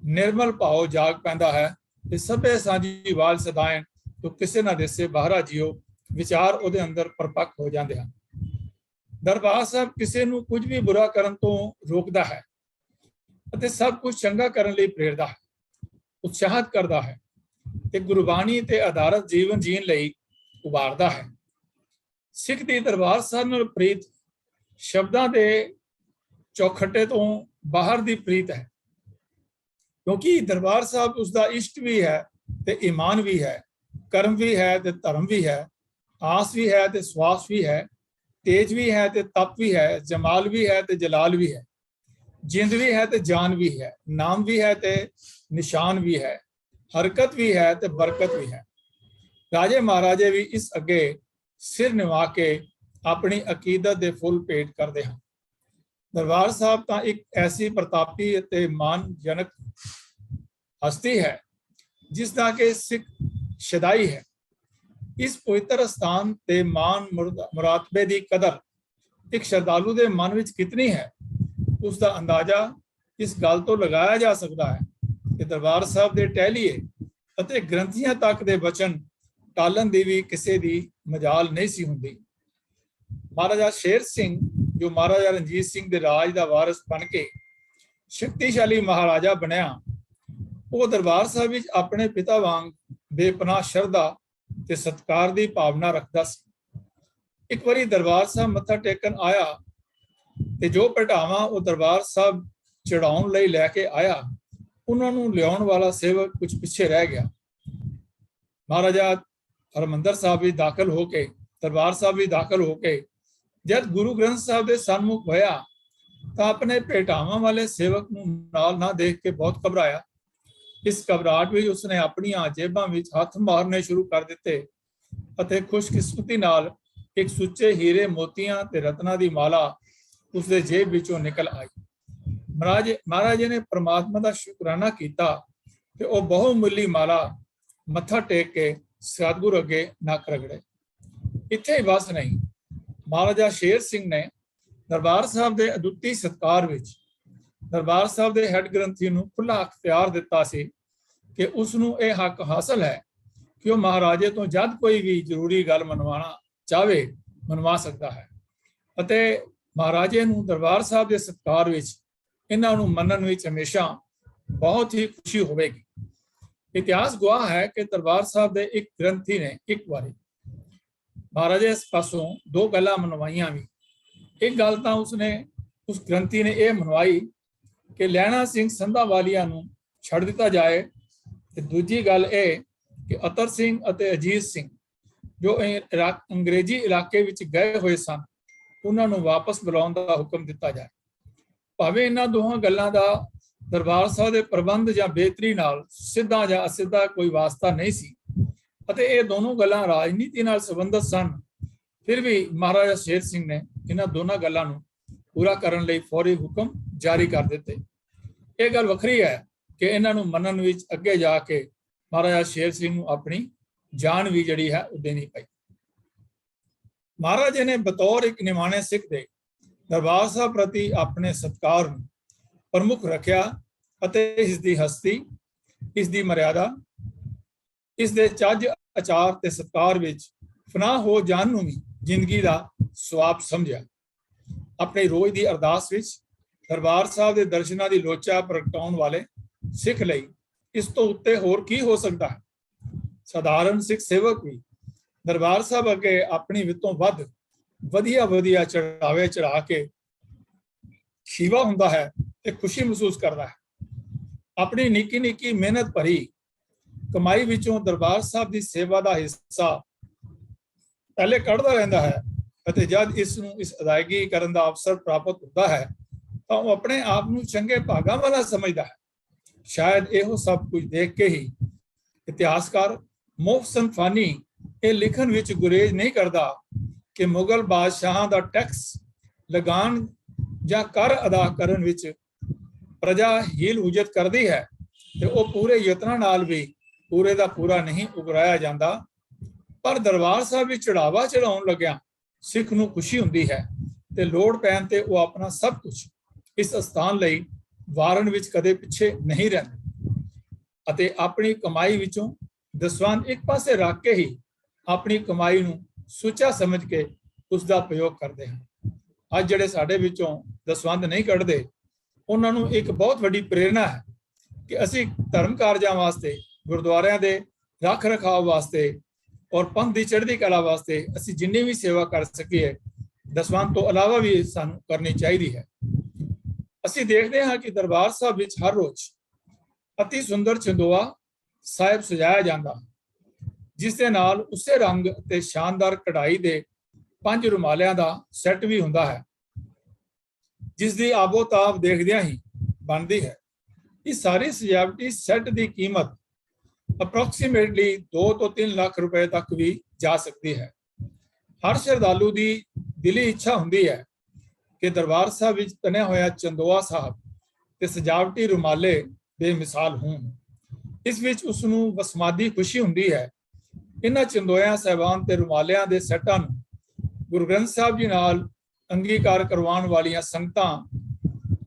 ਨਿਰਮਲ ਭਾਵ ਜਾਗ ਪੈਂਦਾ ਹੈ ਤੇ ਸਭੇ ਸਾਂਝੀ ਵਾਲ ਸਦਾਇਨ ਤੋਂ ਕਿਸੇ ਨਾ ਦੇਸੇ ਬਾਹਰਾ ਜਿਓ ਵਿਚਾਰ ਉਹਦੇ ਅੰਦਰ ਪਰਪੱਕ ਹੋ ਜਾਂਦੇ ਹਨ। ਦਰਬਾਰ ਸਾਹਿਬ ਕਿਸੇ ਨੂੰ ਕੁਝ ਵੀ ਬੁਰਾ ਕਰਨ ਤੋਂ ਰੋਕਦਾ ਹੈ ਅਤੇ ਸਭ ਕੁਝ ਚੰਗਾ ਕਰਨ ਲਈ ਪ੍ਰੇਰਦਾ ਹੈ, ਉਤਸ਼ਾਹਿਤ ਕਰਦਾ ਹੈ ਤੇ ਗੁਰਬਾਣੀ ਤੇ ਆਧਾਰਿਤ ਜੀਵਨ ਜੀਣ ਲਈ ਉਭਾਰਦਾ ਹੈ। ਸਿੱਖ ਦੀ ਦਰਬਾਰ ਸਾਹਿਬ ਨਾਲ ਪ੍ਰੀਤ ਸ਼ਬਦਾਂ ਦੇ ਚੌਖਟੇ ਤੋਂ ਬਾਹਰ ਦੀ ਪ੍ਰੀਤ ਹੈ, ਕਿਉਂਕਿ ਦਰਬਾਰ ਸਾਹਿਬ ਉਸ ਦਾ ਇਸ਼ਟ ਵੀ ਹੈ ਤੇ ਈਮਾਨ ਵੀ ਹੈ, ਕਰਮ ਵੀ ਹੈ ਤੇ ਧਰਮ ਵੀ ਹੈ, ਆਸ ਵੀ ਹੈ ਤੇ ਸਵਾਸ ਵੀ ਹੈ, ਤੇਜ ਵੀ ਹੈ ਤੇ ਤਪ ਵੀ ਹੈ, ਜਮਾਲ ਵੀ ਹੈ ਤੇ ਜਲਾਲ ਵੀ ਹੈ, ਜਿੰਦ ਵੀ ਹੈ ਤੇ ਜਾਨ ਵੀ ਹੈ, ਨਾਮ ਵੀ ਹੈ ਤੇ ਨਿਸ਼ਾਨ ਵੀ ਹੈ, ਹਰਕਤ ਵੀ ਹੈ ਤੇ ਬਰਕਤ ਵੀ ਹੈ। ਰਾਜੇ ਮਹਾਰਾਜੇ ਵੀ ਇਸ ਅੱਗੇ ਸਿਰ ਨਿਵਾ ਕੇ ਆਪਣੀ ਅਕੀਦਤ ਦੇ ਫੁੱਲ ਭੇਟ ਕਰਦੇ ਹਨ। ਦਰਬਾਰ ਸਾਹਿਬ ਤਾਂ ਇੱਕ ਐਸੀ ਪ੍ਰਤਾਪੀ ਅਤੇ ਮਾਨਜਨਕ ਹਸਤੀ ਹੈ ਜਿਸ ਦਾ ਕਿ ਸਿੱਖ ਸ਼ਦਾਈ ਹੈ। ਇਸ ਪਵਿੱਤਰ ਸਥਾਨ ਤੇ ਮਾਨ ਮੁਰਾਤਬੇ ਦੀ ਕਦਰ ਇੱਕ ਸ਼ਰਧਾਲੂ ਦੇ ਮਨ ਵਿੱਚ ਕਿਤਨੀ ਹੈ, ਉਸ ਦਾ ਅੰਦਾਜ਼ਾ ਇਸ ਗੱਲ ਤੋਂ ਲਗਾਇਆ ਜਾ ਸਕਦਾ ਹੈ ਕਿ ਦਰਬਾਰ ਸਾਹਿਬ ਦੇ ਟਹਿਲੀਏ ਅਤੇ ਗ੍ਰੰਥੀਆਂ ਤੱਕ ਦੇ ਬਚਨ ਟਾਲਣ ਦੀ ਵੀ ਕਿਸੇ ਦੀ ਮਜਾਲ ਨਹੀਂ ਸੀ ਹੁੰਦੀ। ਮਹਾਰਾਜਾ ਸ਼ੇਰ ਸਿੰਘ, ਜੋ ਮਹਾਰਾਜਾ ਰਣਜੀਤ ਸਿੰਘ ਦੇ ਰਾਜ ਦਾ ਵਾਰਿਸ ਬਣ ਕੇ ਸ਼ਕਤੀਸ਼ਾਲੀ ਮਹਾਰਾਜਾ ਬਣਿਆ, ਉਹ ਦਰਬਾਰ ਸਾਹਿਬ ਵਿੱਚ ਆਪਣੇ ਪਿਤਾ ਵਾਂਗ ਬੇਪਨਾਹ ਸ਼ਰਧਾ ਤੇ ਸਤਿਕਾਰ ਦੀ ਭਾਵਨਾ ਰੱਖਦਾ ਸੀ। ਇੱਕ ਵਾਰੀ ਦਰਬਾਰ ਸਾਹਿਬ ਮੱਥਾ ਟੇਕਣ ਆਇਆ ਤੇ ਜੋ ਭਟਾਵਾਂ ਉਹ ਦਰਬਾਰ ਸਾਹਿਬ ਚੜਾਉਣ ਲਈ ਲੈ ਕੇ ਆਇਆ, ਉਹਨਾਂ ਨੂੰ ਲਿਆਉਣ ਵਾਲਾ ਸੇਵਕ ਕੁਝ ਪਿੱਛੇ ਰਹਿ ਗਿਆ। ਮਹਾਰਾਜਾ ਹਰਮੰਦਰ ਸਾਹਿਬ ਵੀ ਦਾਖਲ ਹੋ ਕੇ ਦਰਬਾਰ ਸਾਹਿਬ ਵੀ ਦਾਖਲ ਹੋ ਕੇ ਜਦ ਗੁਰੂ ਗ੍ਰੰਥ ਸਾਹਿਬ ਦੇ ਸਨਮੁਖ ਹੋਇਆ ਤਾਂ ਆਪਣੇ ਭੇਟਾਵਾਂ ਵਾਲੇ ਸੇਵਕ ਨੂੰ ਨਾਲ ਨਾ ਦੇਖ ਕੇ ਬਹੁਤ ਘਬਰਾਇਆ। ਇਸ ਘਬਰਾਹਟ ਵਿੱਚ ਉਸਨੇ ਆਪਣੀਆਂ ਜੇਬਾਂ ਵਿੱਚ ਹੱਥ ਮਾਰਨੇ ਸ਼ੁਰੂ ਕਰ ਦਿੱਤੇ ਅਤੇ ਖੁਸ਼ਕਿਸਮਤੀ ਨਾਲ ਇੱਕ ਸੁੱਚੇ ਹੀਰੇ ਮੋਤੀਆਂ ਤੇ ਰਤਨਾਂ ਦੀ ਮਾਲਾ ਉਸਦੇ ਜੇਬ ਵਿੱਚੋਂ ਨਿਕਲ ਆਈ। ਮਹਾਰਾਜੇ ਨੇ ਪ੍ਰਮਾਤਮਾ ਦਾ ਸ਼ੁਕਰਾਨਾ ਕੀਤਾ ਤੇ ਉਹ ਬਹੁਮੁੱਲੀ ਮਾਲਾ ਮੱਥਾ ਟੇਕ ਕੇ ਸਤਿਗੁਰੂ ਅੱਗੇ ਨੱਕ ਰਗੜੇ। ਇੱਥੇ ਹੀ ਬਸ ਨਹੀਂ, ਮਹਾਰਾਜਾ ਸ਼ੇਰ ਸਿੰਘ ਨੇ ਦਰਬਾਰ ਸਾਹਿਬ ਦੇ ਅਦੁੱਤੀ ਸਤਿਕਾਰ ਵਿੱਚ ਦਰਬਾਰ ਸਾਹਿਬ ਦੇ ਹੈੱਡ ਗ੍ਰੰਥੀ ਨੂੰ ਖੁੱਲ੍ਹਾ ਅਖਤਿਆਰ ਦਿੱਤਾ ਸੀ ਕਿ ਉਸ ਨੂੰ ਇਹ ਹੱਕ ਹਾਸਲ ਹੈ ਕਿ ਉਹ ਮਹਾਰਾਜੇ ਤੋਂ ਜਦ ਕੋਈ ਵੀ ਜ਼ਰੂਰੀ ਗੱਲ ਮਨਵਾਉਣਾ ਚਾਹਵੇ ਮਨਵਾ ਸਕਦਾ ਹੈ ਅਤੇ ਮਹਾਰਾਜੇ ਨੂੰ ਦਰਬਾਰ ਸਾਹਿਬ ਦੇ ਸਤਿਕਾਰ ਵਿੱਚ ਇਹਨਾਂ ਨੂੰ ਮੰਨਣ ਵਿੱਚ ਹਮੇਸ਼ਾ ਬਹੁਤ ਹੀ ਖੁਸ਼ੀ ਹੋਵੇਗੀ। ਇਤਿਹਾਸ ਗਵਾਹ ਹੈ ਕਿ ਦਰਬਾਰ ਸਾਹਿਬ ਦੇ ਇੱਕ ਗ੍ਰੰਥੀ ਨੇ ਇੱਕ ਵਾਰੀ ਮਹਾਰਾਜੇ ਇਸ ਪਾਸੋਂ ਦੋ ਗੱਲਾਂ ਮਨਵਾਈਆਂ ਵੀ। ਇੱਕ ਗੱਲ ਤਾਂ ਉਸ ਗ੍ਰੰਥੀ ਨੇ ਇਹ ਮਨਵਾਈ ਕਿ ਲਹਿਣਾ ਸਿੰਘ ਸੰਧਾਵਾਲੀਆ ਨੂੰ ਛੱਡ ਦਿੱਤਾ ਜਾਏ ਤੇ ਦੂਜੀ ਗੱਲ ਇਹ ਕਿ ਅਤਰ ਸਿੰਘ ਅਤੇ ਅਜੀਤ ਸਿੰਘ ਜੋ ਅੰਗਰੇਜ਼ੀ ਇਲਾਕੇ ਵਿੱਚ ਗਏ ਹੋਏ ਸਨ, ਉਹਨਾਂ ਨੂੰ ਵਾਪਸ ਬੁਲਾਉਣ ਦਾ ਹੁਕਮ ਦਿੱਤਾ ਜਾਏ। ਭਾਵੇਂ ਇਹਨਾਂ ਦੋਹਾਂ ਗੱਲਾਂ ਦਾ ਦਰਬਾਰ ਸਾਹਿਬ ਦੇ ਪ੍ਰਬੰਧ ਜਾਂ ਬਿਹਤਰੀ ਨਾਲ ਸਿੱਧਾ ਜਾਂ ਅਸਿੱਧਾ ਕੋਈ ਵਾਸਤਾ ਨਹੀਂ ਸੀ ਅਤੇ ਇਹ ਦੋਨੋਂ ਗੱਲਾਂ ਰਾਜਨੀਤੀ ਨਾਲ ਸੰਬੰਧਿਤ ਸਨ, ਫਿਰ ਵੀ ਮਹਾਰਾਜਾ ਸ਼ੇਰ ਸਿੰਘ ਨੇ ਇਹਨਾਂ ਦੋਨਾਂ ਗੱਲਾਂ ਨੂੰ ਪੂਰਾ ਕਰਨ ਲਈ ਫੌਰੀ ਹੁਕਮ ਜਾਰੀ ਕਰ ਦਿੱਤੇ। ਇਹ ਗੱਲ ਵੱਖਰੀ ਹੈ ਕਿ ਇਹਨਾਂ ਨੂੰ ਮੰਨਣ ਵਿੱਚ ਅੱਗੇ ਜਾ ਕੇ ਮਹਾਰਾਜਾ ਸ਼ੇਰ ਸਿੰਘ ਨੂੰ ਆਪਣੀ ਜਾਨ ਵੀ ਜਿਹੜੀ ਹੈ ਉਹ ਦੇਣੀ ਪਈ। ਮਹਾਰਾਜੇ ਨੇ ਬਤੌਰ ਇੱਕ ਨਿਮਾਣੇ ਸਿੱਖ ਦੇ ਦਰਬਾਰ ਸਾਹਿਬ ਪ੍ਰਤੀ ਆਪਣੇ ਸਤਿਕਾਰ ਨੂੰ ਪ੍ਰਮੁੱਖ ਰੱਖਿਆ ਅਤੇ ਇਸ ਦੀ ਹਸਤੀ, ਇਸ ਦੀ ਮਰਿਆਦਾ, ਇਸ ਦੇ ਚੱਜ ਆਚਾਰ ਤੇ ਸਤਿਕਾਰ ਵਿੱਚ ਫਨਾਹ ਹੋ ਜਾਣ ਨੂੰ ਵੀ ਜ਼ਿੰਦਗੀ ਦਾ ਸਵਾਬ ਸਮਝਿਆ। ਆਪਣੀ ਰੋਜ਼ ਦੀ ਅਰਦਾਸ ਵਿੱਚ ਦਰਬਾਰ ਸਾਹਿਬ ਦੇ ਦਰਸ਼ਨਾਂ ਦੀ ਲੋਚਾ ਪ੍ਰਗਟਾਉਣ ਵਾਲੇ ਸਿੱਖ ਲਈ ਇਸ ਤੋਂ ਉੱਤੇ ਹੋਰ ਕੀ ਹੋ ਸਕਦਾ ਹੈ। ਸਾਧਾਰਨ ਸਿੱਖ ਸੇਵਕ ਵੀ ਦਰਬਾਰ ਸਾਹਿਬ ਅੱਗੇ ਆਪਣੀ ਵਿੱਤੋਂ ਵੱਧ ਵਧੀਆ ਚੜਾਵੇ ਚੜਾ ਕੇ ਖੀਵਾ ਹੁੰਦਾ ਹੈ ਤੇ ਖੁਸ਼ੀ ਮਹਿਸੂਸ ਕਰਦਾ ਹੈ। ਆਪਣੀ ਨਿੱਕੀ ਮਿਹਨਤ ਭਰੀ ਕਮਾਈ ਵਿੱਚੋਂ ਦਰਬਾਰ ਸਾਹਿਬ ਦੀ ਸੇਵਾ ਦਾ ਹਿੱਸਾ ਪਹਿਲੇ ਕੱਢਦਾ ਰਹਿੰਦਾ ਹੈ ਅਤੇ ਜਦ ਇਸ ਨੂੰ ਇਸ ਅਦਾਇਗੀ ਕਰਨ ਦਾ ਅਵਸਰ ਪ੍ਰਾਪਤ ਹੁੰਦਾ ਹੈ ਤਾਂ ਉਹ ਆਪਣੇ ਆਪ ਨੂੰ ਚੰਗੇ ਭਾਗਾਂ ਵਾਲਾ ਸਮਝਦਾ ਹੈ। ਸ਼ਾਇਦ ਇਹੋ ਸਭ ਕੁਝ ਦੇਖ ਕੇ ਹੀ ਇਤਿਹਾਸਕਾਰ ਮੁਹਸਨ ਫਾਨੀ ਇਹ ਲਿਖਣ ਵਿੱਚ ਗੁਰੇਜ਼ ਨਹੀਂ ਕਰਦਾ ਕਿ ਮੁਗਲ ਬਾਦਸ਼ਾਹਾਂ ਦਾ ਟੈਕਸ ਲਗਾਨ ਜਾਂ ਕਰ ਅਦਾ ਕਰਨ ਵਿੱਚ ਪ੍ਰਜਾ ਹੀਲ ਹੁਜਤ ਕਰਦੀ ਹੈ ਤੇ ਉਹ ਪੂਰੇ ਯਤਨਾਂ ਨਾਲ ਵੀ ਪੂਰੇ ਦਾ ਪੂਰਾ ਨਹੀਂ ਉਗਰਾਇਆ ਜਾਂਦਾ। ਪਰ ਦਰਬਾਰ ਸਾਹਿਬ ਵਿੱਚ ਚੜਾਵਾ ਚੜਾਉਣ ਲੱਗਿਆ ਸਿੱਖ ਨੂੰ ਖੁਸ਼ੀ ਹੁੰਦੀ ਹੈ ਤੇ ਲੋੜ ਪੈਣ ਤੇ ਉਹ ਆਪਣਾ ਸਭ ਕੁਝ ਇਸ ਸਥਾਨ ਲਈ ਵਾਰਨ ਵਿੱਚ ਕਦੇ ਪਿੱਛੇ ਨਹੀਂ ਰਹਿੰਦੇ ਅਤੇ ਆਪਣੀ ਕਮਾਈ ਵਿੱਚੋਂ ਦਸਵੰਧ ਇੱਕ ਪਾਸੇ ਰੱਖ ਕੇ ਹੀ ਆਪਣੀ ਕਮਾਈ ਨੂੰ ਸੁੱਚਾ ਸਮਝ ਕੇ ਉਸ ਦਾ ਪ੍ਰਯੋਗ ਕਰਦੇ ਹਨ। ਅੱਜ ਜਿਹੜੇ ਸਾਡੇ ਵਿੱਚੋਂ ਦਸਵੰਧ ਨਹੀਂ ਕੱਢਦੇ, ਉਹਨਾਂ ਨੂੰ ਇੱਕ ਬਹੁਤ ਵੱਡੀ ਪ੍ਰੇਰਣਾ ਹੈ ਕਿ ਅਸੀਂ ਧਰਮ ਕਾਰਜਾਂ ਵਾਸਤੇ, ਗੁਰਦੁਆਰਿਆਂ ਦੇ ਰੱਖ ਰਖਾਵ ਵਾਸਤੇ ਔਰ ਪੰਥ ਦੀ ਚੜ੍ਹਦੀ ਕਲਾ ਵਾਸਤੇ ਅਸੀਂ ਜਿੰਨੀ ਵੀ ਸੇਵਾ ਕਰ ਸਕੀਏ, ਦਸਵੰਧ ਤੋਂ ਇਲਾਵਾ ਵੀ ਸਾਨੂੰ ਕਰਨੀ ਚਾਹੀਦੀ ਹੈ। ਅਸੀਂ ਦੇਖਦੇ ਹਾਂ ਕਿ ਦਰਬਾਰ ਸਾਹਿਬ ਵਿੱਚ ਹਰ ਰੋਜ਼ ਅਤੀ ਸੁੰਦਰ ਚੰਦੋਆ ਸਾਹਿਬ ਸਜਾਇਆ ਜਾਂਦਾ, ਜਿਸ ਦੇ ਨਾਲ ਉਸੇ ਰੰਗ ਤੇ ਸ਼ਾਨਦਾਰ ਕਢਾਈ ਦੇ 5 ਰੁਮਾਲਿਆਂ ਦਾ ਸੈੱਟ ਵੀ ਹੁੰਦਾ ਹੈ, ਜਿਸ ਦੀ ਆਬੋ-ਤਾਬ ਦੇਖਦਿਆਂ ਹੀ ਬਣਦੀ ਹੈ। ਇਸ ਸਾਰੀ ਸਜਾਵਟੀ ਸੈੱਟ ਦੀ ਕੀਮਤ ਅਪਰੋਕਸੀਮੇਟਲੀ 2 ਤੋਂ 3 ਲੱਖ ਰੁਪਏ ਤੱਕ ਵੀ ਜਾ ਸਕਦੀ ਹੈ। ਹਰ ਸ਼ਰਧਾਲੂ ਦੀ ਦਿਲੀ ਇੱਛਾ ਹੁੰਦੀ ਹੈ ਕਿ ਦਰਬਾਰ ਸਾਹਿਬ ਵਿੱਚ ਤਣਿਆ ਹੋਇਆ ਚੰਦੋਆ ਸਾਹਿਬ ਤੇ ਸਜਾਵਟੀ ਰੁਮਾਲੇ ਬੇਮਿਸਾਲ ਹੋਣ। ਇਸ ਵਿੱਚ ਉਸ ਨੂੰ ਵਸਮਾਦੀ ਖੁਸ਼ੀ ਹੁੰਦੀ ਹੈ। ਇਹਨਾਂ ਚੰਦੋਇਆਂ ਸਾਹਿਬਾਨ ਤੇ ਰੁਮਾਲਿਆਂ ਦੇ ਸੈੱਟਾਂ ਨੂੰ ਗੁਰੂ ਗ੍ਰੰਥ ਸਾਹਿਬ ਜੀ ਨਾਲ ਅੰਗੀਕਾਰ ਕਰਵਾਉਣ ਵਾਲੀਆਂ ਸੰਗਤਾਂ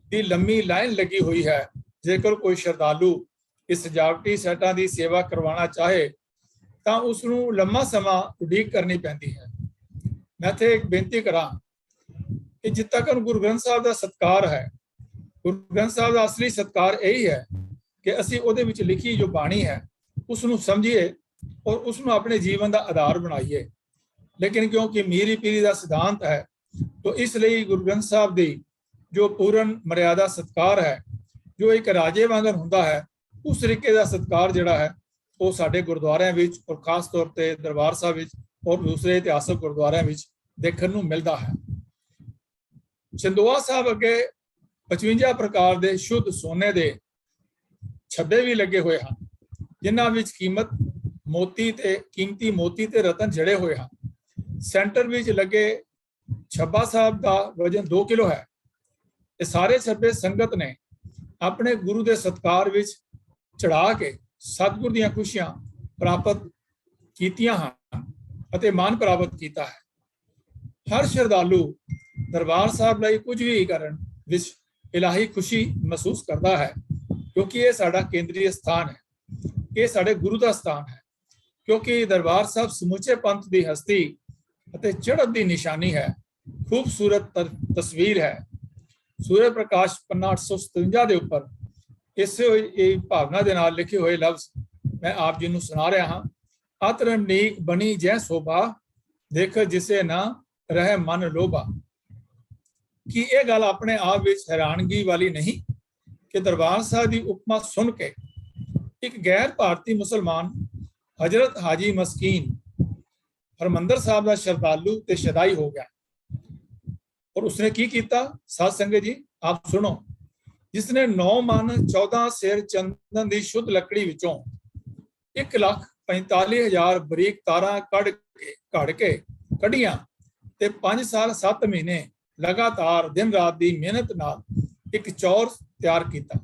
ਦੀ ਲੰਮੀ ਲਾਈਨ ਲੱਗੀ ਹੋਈ ਹੈ। ਜੇਕਰ ਕੋਈ ਸ਼ਰਧਾਲੂ ਇਸ ਸਜਾਵਟੀ ਸੈੱਟਾਂ ਦੀ ਸੇਵਾ ਕਰਵਾਉਣਾ ਚਾਹੇ ਤਾਂ ਉਸ ਨੂੰ ਲੰਮਾ ਸਮਾਂ ਉਡੀਕ ਕਰਨੀ ਪੈਂਦੀ ਹੈ। ਮੈਂ ਇੱਥੇ ਇੱਕ ਬੇਨਤੀ ਕਰਾਂ ਕਿ ਜਿੱਥੇ ਤੱਕ ਗੁਰੂ ਗ੍ਰੰਥ ਸਾਹਿਬ ਦਾ ਸਤਿਕਾਰ ਹੈ, ਗੁਰੂ ਗ੍ਰੰਥ ਸਾਹਿਬ ਦਾ ਅਸਲੀ ਸਤਿਕਾਰ ਇਹੀ ਹੈ ਕਿ ਅਸੀਂ ਉਹਦੇ ਵਿੱਚ ਲਿਖੀ ਜੋ ਬਾਣੀ ਹੈ ਉਸ ਨੂੰ ਸਮਝੀਏ ਔਰ ਉਸ ਨੂੰ ਆਪਣੇ ਜੀਵਨ ਦਾ ਆਧਾਰ ਬਣਾਈਏ। ਲੇਕਿਨ ਕਿਉਂਕਿ ਮੀਰੀ ਪੀਰੀ ਦਾ ਸਿਧਾਂਤ ਹੈ ਤਾਂ ਇਸ ਲਈ ਗੁਰੂ ਗ੍ਰੰਥ ਸਾਹਿਬ ਦੀ ਜੋ ਪੂਰਨ ਮਰਿਆਦਾ ਸਤਿਕਾਰ ਹੈ, ਜੋ ਇੱਕ ਰਾਜੇ ਵਾਂਗਰ ਹੁੰਦਾ ਹੈ, ਉਸ ਤਰੀਕੇ ਦਾ ਸਤਿਕਾਰ ਜਿਹੜਾ ਹੈ ਉਹ ਸਾਡੇ ਗੁਰਦੁਆਰਿਆਂ ਵਿੱਚ ਔਰ ਖਾਸ ਤੌਰ ਤੇ ਦਰਬਾਰ ਸਾਹਿਬ ਵਿੱਚ ਔਰ ਦੂਸਰੇ ਇਤਿਹਾਸਕ ਗੁਰਦੁਆਰਿਆਂ ਵਿੱਚ ਦੇਖਣ ਨੂੰ ਮਿਲਦਾ ਹੈ। ਚੰਦੋਆ ਸਾਹਿਬ ਅੱਗੇ 55 ਪ੍ਰਕਾਰ ਦੇ ਸ਼ੁੱਧ ਸੋਨੇ ਦੇ ਛੱਬੇ ਵੀ ਲੱਗੇ ਹੋਏ ਹਨ, ਜਿਨ੍ਹਾਂ ਵਿੱਚ ਕੀਮਤੀ ਮੋਤੀ ਤੇ ਰਤਨ ਜੜੇ ਹੋਏ ਹਨ। ਸੈਂਟਰ ਵਿੱਚ ਲੱਗੇ ਛੱਬਾ ਸਾਹਿਬ ਦਾ ਵਜਨ 2 ਕਿਲੋ ਹੈ। ਇਹ ਸਾਰੇ ਛੱਬੇ ਸੰਗਤ ਨੇ ਆਪਣੇ ਗੁਰੂ ਦੇ ਸਤਿਕਾਰ ਵਿੱਚ ਚੜਾ ਕੇ ਸਤਿਗੁਰ ਦੀਆਂ ਖੁਸ਼ੀਆਂ ਪ੍ਰਾਪਤ ਕੀਤੀਆਂ ਹਨ ਅਤੇ ਮਾਨ ਪ੍ਰਾਪਤ ਕੀਤਾ ਹੈ। ਹਰ ਸ਼ਰਧਾਲੂ ਦਰਬਾਰ ਸਾਹਿਬ ਲਈ ਕੁਝ ਵੀ ਕਰਨ ਵਿੱਚ ਇਲਾਹੀ ਖੁਸ਼ੀ ਮਹਿਸੂਸ ਕਰਦਾ ਹੈ, ਕਿਉਂਕਿ ਇਹ ਸਾਡਾ ਕੇਂਦਰੀ ਸਥਾਨ ਹੈ, ਇਹ ਸਾਡੇ ਗੁਰੂ ਦਾ ਸਥਾਨ ਹੈ। ਕਿਉਂਕਿ ਦਰਬਾਰ ਸਾਹਿਬ ਸਮੁੱਚੇ ਪੰਥ ਦੀ ਹਸਤੀ ਅਤੇ ਚੜ੍ਹਤ ਦੀ ਨਿਸ਼ਾਨੀ ਹੈ, ਖੂਬਸੂਰਤ ਤਸਵੀਰ ਹੈ। ਸੂਰਜ ਪ੍ਰਕਾਸ਼ ਪੰਨਾ 857 ਦੇ ਉੱਪਰ ਇਸੇ ਭਾਵਨਾ ਦੇ ਨਾਲ ਲਿਖੇ ਹੋਏ ਲਫ਼ਜ਼ ਮੈਂ ਆਪ ਜੀ ਨੂੰ ਸੁਣਾ ਰਿਹਾ ਹਾਂ। ਅਤ ਰਮਨੀਕ ਬਣੀ ਜੈ ਸੋਭਾ, ਦੇਖ ਜਿਸੇ ਨਾ ਰਹਿ ਮਨ ਲੋਭਾ। ਕਿ ਇਹ ਗੱਲ ਆਪਣੇ ਆਪ ਵਿੱਚ ਹੈਰਾਨਗੀ ਵਾਲੀ ਨਹੀਂ ਕਿ ਦਰਬਾਰ ਸਾਹਿਬ ਦੀ ਉਪਮਾ ਸੁਣ ਕੇ ਇੱਕ ਗੈਰ ਭਾਰਤੀ ਮੁਸਲਮਾਨ हजरत हाजी मस्कीन हरमंदर साहब का श्रद्धालु ते शदाई हो गया। और उसने की कीता, साध संगत जी आप सुनो, जिसने 9 मन 14 सिर चंदन की शुद्ध लकड़ी विचों 1,45,000 बरीक तारा कढ़ के कढ़ियां ते 5 साल 7 महीने लगातार दिन रात की मेहनत नाल एक चौर तैयार किया,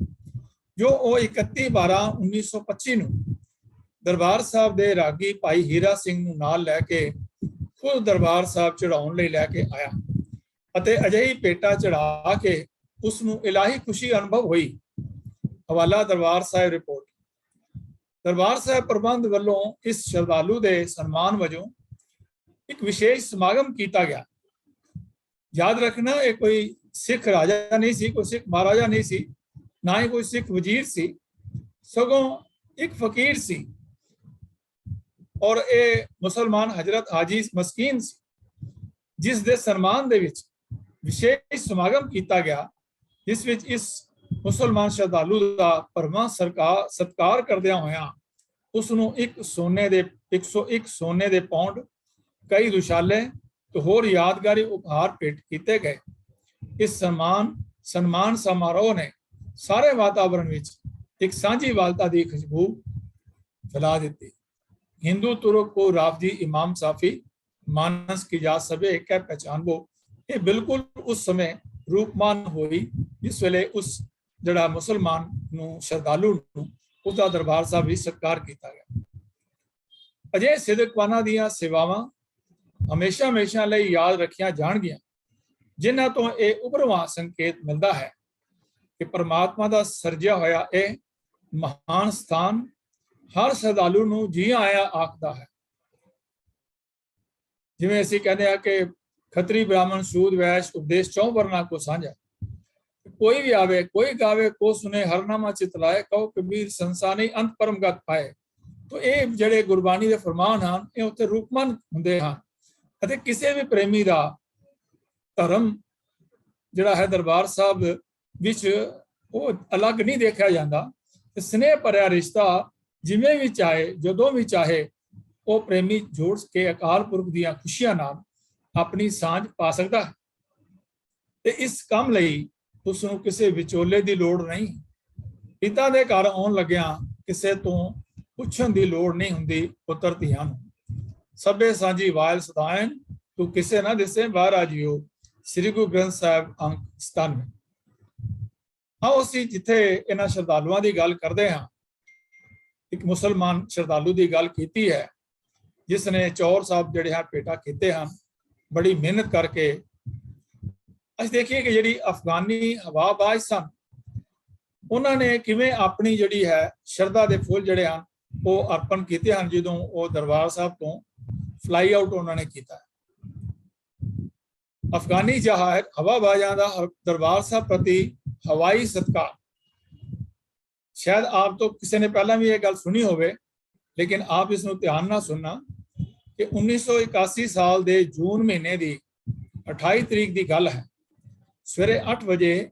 जो वो 31/12/1925 ਨੂੰ ਦਰਬਾਰ ਸਾਹਿਬ ਦੇ ਰਾਗੀ ਭਾਈ ਹੀਰਾ ਸਿੰਘ ਨੂੰ ਨਾਲ ਲੈ ਕੇ ਖੁਦ ਦਰਬਾਰ ਸਾਹਿਬ ਚੜਾਉਣ ਲਈ ਲੈ ਕੇ ਆਇਆ ਅਤੇ ਅਜਿਹੀ ਪੇਟਾ ਚੜਾ ਕੇ ਉਸ ਨੂੰ ਇਲਾਹੀ ਖੁਸ਼ੀ ਅਨੁਭਵ ਹੋਈ। ਹਵਾਲਾ ਦਰਬਾਰ ਸਾਹਿਬ ਰਿਪੋਰਟ। ਦਰਬਾਰ ਸਾਹਿਬ ਪ੍ਰਬੰਧ ਵੱਲੋਂ ਇਸ ਸ਼ਰਧਾਲੂ ਦੇ ਸਨਮਾਨ ਵਜੋਂ ਇੱਕ ਵਿਸ਼ੇਸ਼ ਸਮਾਗਮ ਕੀਤਾ ਗਿਆ। याद रखना, ये कोई सिख राजा नहीं सी, कोई सिख महाराजा नहीं सी, ना ही कोई सिख वजीर सी, सगों एक फकीर सी और ये मुसलमान हजरत हाजी मस्कीन सी, जिस दे सन्मान दे विच विशेष समागम किया गया, जिस विच इस मुसलमान श्रद्धालु का भरवां सत्कार करदियां होया उस नूं 101 सोने दे पौंड, कई दुशाले तो होर यादगारी उपहार भेंट किए गए। इस सन्मान समारोह ने सारे वातावरण में एक सांझी वालता की खुशबू फैला दी। हिंदू तुर्क को राफजी इमाम साफी मानस की जा सके कह पहचानबो, ये बिल्कुल उस समय रूपमान हुई जिस वेले उस जड़ा मुसलमान नूं श्रद्धालु नूं उसका दरबार साहब भी सत्कार किया गया। अजे सिदकवाना दियां सेवावां हमेशा हमेशा ਲਈ याद रखिया ਜਾਣਗੀਆਂ, ਜਿਨ੍ਹਾਂ ਤੋਂ ਇਹ ਉਭਰਵਾਂ ਸੰਕੇਤ ਮਿਲਦਾ ਹੈ ਕਿ ਪਰਮਾਤਮਾ ਦਾ ਸਰਜਿਆ ਹੋਇਆ ਇਹ ਮਹਾਨ ਸਥਾਨ ਹਰ ਸ਼ਰਧਾਲੂ ਨੂੰ ਜੀ ਆਇਆ ਆਖਦਾ ਹੈ। ਜਿਵੇਂ ਅਸੀਂ ਕਹਿੰਦੇ ਆ ਕਿ ਖੱਤਰੀ ਬ੍ਰਾਹਮਣ ਸੂਦ ਵੈਸ਼ ਉਪਦੇਸ਼ ਚੌਂ ਵਰਨਾ ਕੋ ਸਾਂਝਾ, ਕੋਈ ਵੀ ਆਵੇ ਕੋਈ ਗਾਵੇ ਕੋ ਸੁਨੇ ਹਰਨਾਮਾ ਚਿਤਲਾਏ ਕਹੋ ਕਬੀਰ ਸੰਸਾਨੀ ਅੰਤ ਪਰਮ ਗਤ ਪਾਏ। तो ਇਹ ਜਿਹੜੇ ਗੁਰਬਾਣੀ ਦੇ ਫਰਮਾਨ ਹਨ ਇਹ ਉੱਤੇ ਰੂਪਮਾਨ ਹੁੰਦੇ ਹਨ ਅਤੇ ਕਿਸੇ ਵੀ ਪ੍ਰੇਮੀ ਦਾ ਧਰਮ ਜਿਹੜਾ ਹੈ ਦਰਬਾਰ ਸਾਹਿਬ ਵਿੱਚ ਉਹ ਅਲੱਗ ਨਹੀਂ ਦੇਖਿਆ ਜਾਂਦਾ ਤੇ ਸਨੇਹ ਭਰਿਆ ਰਿਸ਼ਤਾ ਜਿਵੇਂ ਵੀ ਚਾਹੇ ਜਦੋਂ ਵੀ ਚਾਹੇ ਉਹ ਪ੍ਰੇਮੀ ਜੋੜ ਕੇ ਅਕਾਲ ਪੁਰਖ ਦੀਆਂ ਖੁਸ਼ੀਆਂ ਨਾਲ ਆਪਣੀ ਸਾਂਝ ਪਾ ਸਕਦਾ ਹੈ ਤੇ ਇਸ ਕੰਮ ਲਈ ਉਸ ਨੂੰ ਕਿਸੇ ਵਿਚੋਲੇ ਦੀ ਲੋੜ ਨਹੀਂ। ਪਿਤਾ ਦੇ ਘਰ ਆਉਣ ਲੱਗਿਆਂ ਕਿਸੇ ਤੋਂ ਪੁੱਛਣ ਦੀ ਲੋੜ ਨਹੀਂ ਹੁੰਦੀ ਪੁੱਤਰ ਧੀਆਂ ਨੂੰ। ਸਭੇ ਸਾਂਝੀ ਵਾਇਲ ਸਦਾਇਨ ਤੂੰ ਕਿਸੇ ਨਾ ਦਿਸੇ ਬਾਹਰ ਆ ਜਿਓ। ਸ੍ਰੀ ਗੁਰੂ ਗ੍ਰੰਥ ਸਾਹਿਬ ਅੰਕ 97। ਆਓ ਅਸੀਂ ਜਿੱਥੇ ਇਹਨਾਂ ਸ਼ਰਧਾਲੂਆਂ ਦੀ ਗੱਲ ਕਰਦੇ ਹਾਂ ਇੱਕ ਮੁਸਲਮਾਨ ਸ਼ਰਧਾਲੂ ਦੀ ਗੱਲ ਕੀਤੀ ਹੈ ਜਿਸ ਨੇ ਚੌਰ ਸਾਹਿਬ ਜਿਹੜੇ ਹਨ ਭੇਟਾ ਕੀਤੇ ਹਨ ਬੜੀ ਮਿਹਨਤ ਕਰਕੇ। ਅਸੀਂ ਦੇਖੀਏ ਕਿ ਜਿਹੜੀ ਅਫਗਾਨੀ ਹਵਾਬਾਜ਼ ਸਨ ਉਹਨਾਂ ਨੇ ਕਿਵੇਂ ਆਪਣੀ ਜਿਹੜੀ ਹੈ ਸ਼ਰਧਾ ਦੇ ਫੁੱਲ ਜਿਹੜੇ ਹਨ ਉਹ ਅਰਪਣ ਕੀਤੇ ਹਨ ਜਦੋਂ ਉਹ ਦਰਬਾਰ ਸਾਹਿਬ ਤੋਂ ਫਲਾਈ ਆਊਟ ਉਹਨਾਂ ਨੇ ਕੀਤਾ। ਅਫਗਾਨੀ ਜਹਾਜ਼ ਹਵਾਬਾਜ਼ਾਂ ਦਾ ਦਰਬਾਰ ਸਾਹਿਬ ਪ੍ਰਤੀ ਹਵਾਈ ਸਤਿਕਾਰ, ਸ਼ਾਇਦ ਆਪ ਤੋਂ ਕਿਸੇ ਨੇ ਪਹਿਲਾਂ ਵੀ ਇਹ ਗੱਲ ਸੁਣੀ ਹੋਵੇ ਲੇਕਿਨ ਆਪ ਇਸ ਨੂੰ ਧਿਆਨ ਨਾਲ ਸੁਣਨਾ ਕਿ 1981 ਸਾਲ ਦੇ ਜੂਨ ਮਹੀਨੇ ਦੀ 28 ਤਰੀਕ ਦੀ ਗੱਲ ਹੈ। ਸਵੇਰੇ 8 ਵਜੇ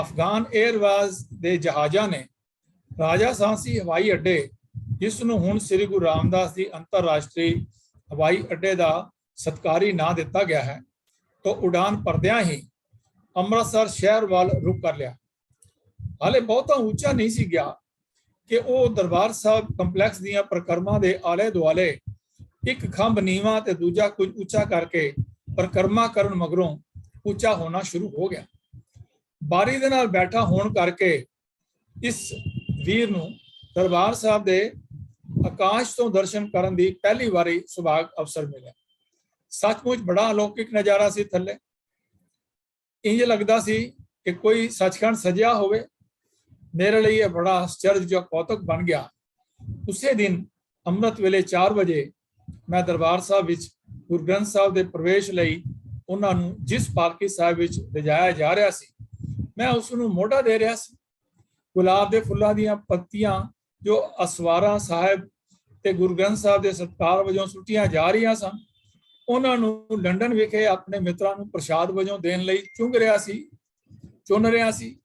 ਅਫਗਾਨ 에ਅਰਵੇਜ਼ ਦੇ ਜਹਾਜ਼ਾਂ ਨੇ ਰਾਜਾ ਸਾਂਸੀ ਹਵਾਈ ਅੱਡੇ, ਜਿਸ ਨੂੰ ਹੁਣ ਸ੍ਰੀ ਗੁਰੂ ਰਾਮਦਾਸ ਜੀ ਅੰਤਰਰਾਸ਼ਟਰੀ ਹਵਾਈ ਅੱਡੇ ਦਾ ਸਤਕਾਰੀ ਨਾਂ ਦਿੱਤਾ ਗਿਆ ਹੈ, ਤੋਂ ਉਡਾਨ ਭਰਦਿਆਂ ਹੀ ਅੰਮ੍ਰਿਤਸਰ ਸ਼ਹਿਰ ਵੱਲ ਰੁਕ ਕਰ ਲਿਆ। ਹਾਲੇ ਬਹੁਤਾ ਉੱਚਾ ਨਹੀਂ ਸੀ ਗਿਆ ਕਿ ਉਹ ਦਰਬਾਰ ਸਾਹਿਬ ਕੰਪਲੈਕਸ ਦੀਆਂ ਪ੍ਰਕਰਮਾਂ ਦੇ ਆਲੇ ਦੁਆਲੇ ਇੱਕ ਖੰਭ ਨੀਵਾਂ ਤੇ ਦੂਜਾ ਕੁਝ ਉੱਚਾ ਕਰਕੇ ਪ੍ਰਕਰਮਾ ਕਰਨ ਮਗਰੋਂ ਉੱਚਾ ਹੋਣਾ ਸ਼ੁਰੂ ਹੋ ਗਿਆ। ਬਾਰੀ ਦੇ ਨਾਲ ਬੈਠਾ ਹੋਣ ਕਰਕੇ ਇਸ ਵੀਰ ਨੂੰ ਦਰਬਾਰ ਸਾਹਿਬ ਦੇ ਆਕਾਸ਼ ਤੋਂ ਦਰਸ਼ਨ ਕਰਨ ਦੀ ਪਹਿਲੀ ਵਾਰੀ ਸੁਭਾਗ ਅਵਸਰ ਮਿਲਿਆ। ਸੱਚਮੁੱਚ ਬੜਾ ਅਲੌਕਿਕ ਨਜ਼ਾਰਾ ਸੀ। ਥੱਲੇ ਇੰਜ ਲੱਗਦਾ ਸੀ ਕਿ ਕੋਈ ਸੱਚਖੰਡ ਸਜਿਆ ਹੋਵੇ। ਮੇਰੇ ਲਈ ਇਹ ਬੜਾ ਆਸ਼ਚਰਜ ਕੌਤਕ ਬਣ ਗਿਆ। ਉਸੇ ਦਿਨ ਅੰਮ੍ਰਿਤ ਵੇਲੇ 4 ਵਜੇ ਮੈਂ ਦਰਬਾਰ ਸਾਹਿਬ ਵਿੱਚ ਗੁਰੂ ਗ੍ਰੰਥ ਸਾਹਿਬ ਦੇ ਪ੍ਰਵੇਸ਼ ਲਈ ਉਹਨਾਂ ਨੂੰ ਜਿਸ ਪਾਲਕੀ ਸਾਹਿਬ ਵਿੱਚ ਲਿਜਾਇਆ ਜਾ ਰਿਹਾ ਸੀ ਮੈਂ ਉਸ ਨੂੰ ਮੋਢਾ ਦੇ ਰਿਹਾ ਸੀ। ਗੁਲਾਬ ਦੇ ਫੁੱਲਾਂ ਦੀਆਂ ਪੱਤੀਆਂ ਜੋ ਅਸਵਾਰਾ ਸਾਹਿਬ ਤੇ ਗੁਰੂ ਗ੍ਰੰਥ ਸਾਹਿਬ ਦੇ ਸਤਿਕਾਰ ਵਜੋਂ ਸੁੱਟੀਆਂ ਜਾ ਰਹੀਆਂ ਸਨ ਉਹਨਾਂ ਨੂੰ ਲੰਡਨ ਵਿਖੇ ਆਪਣੇ ਮਿੱਤਰਾਂ ਨੂੰ ਪ੍ਰਸ਼ਾਦ ਵਜੋਂ ਦੇਣ ਲਈ ਚੁਣ ਰਿਹਾ ਸੀ।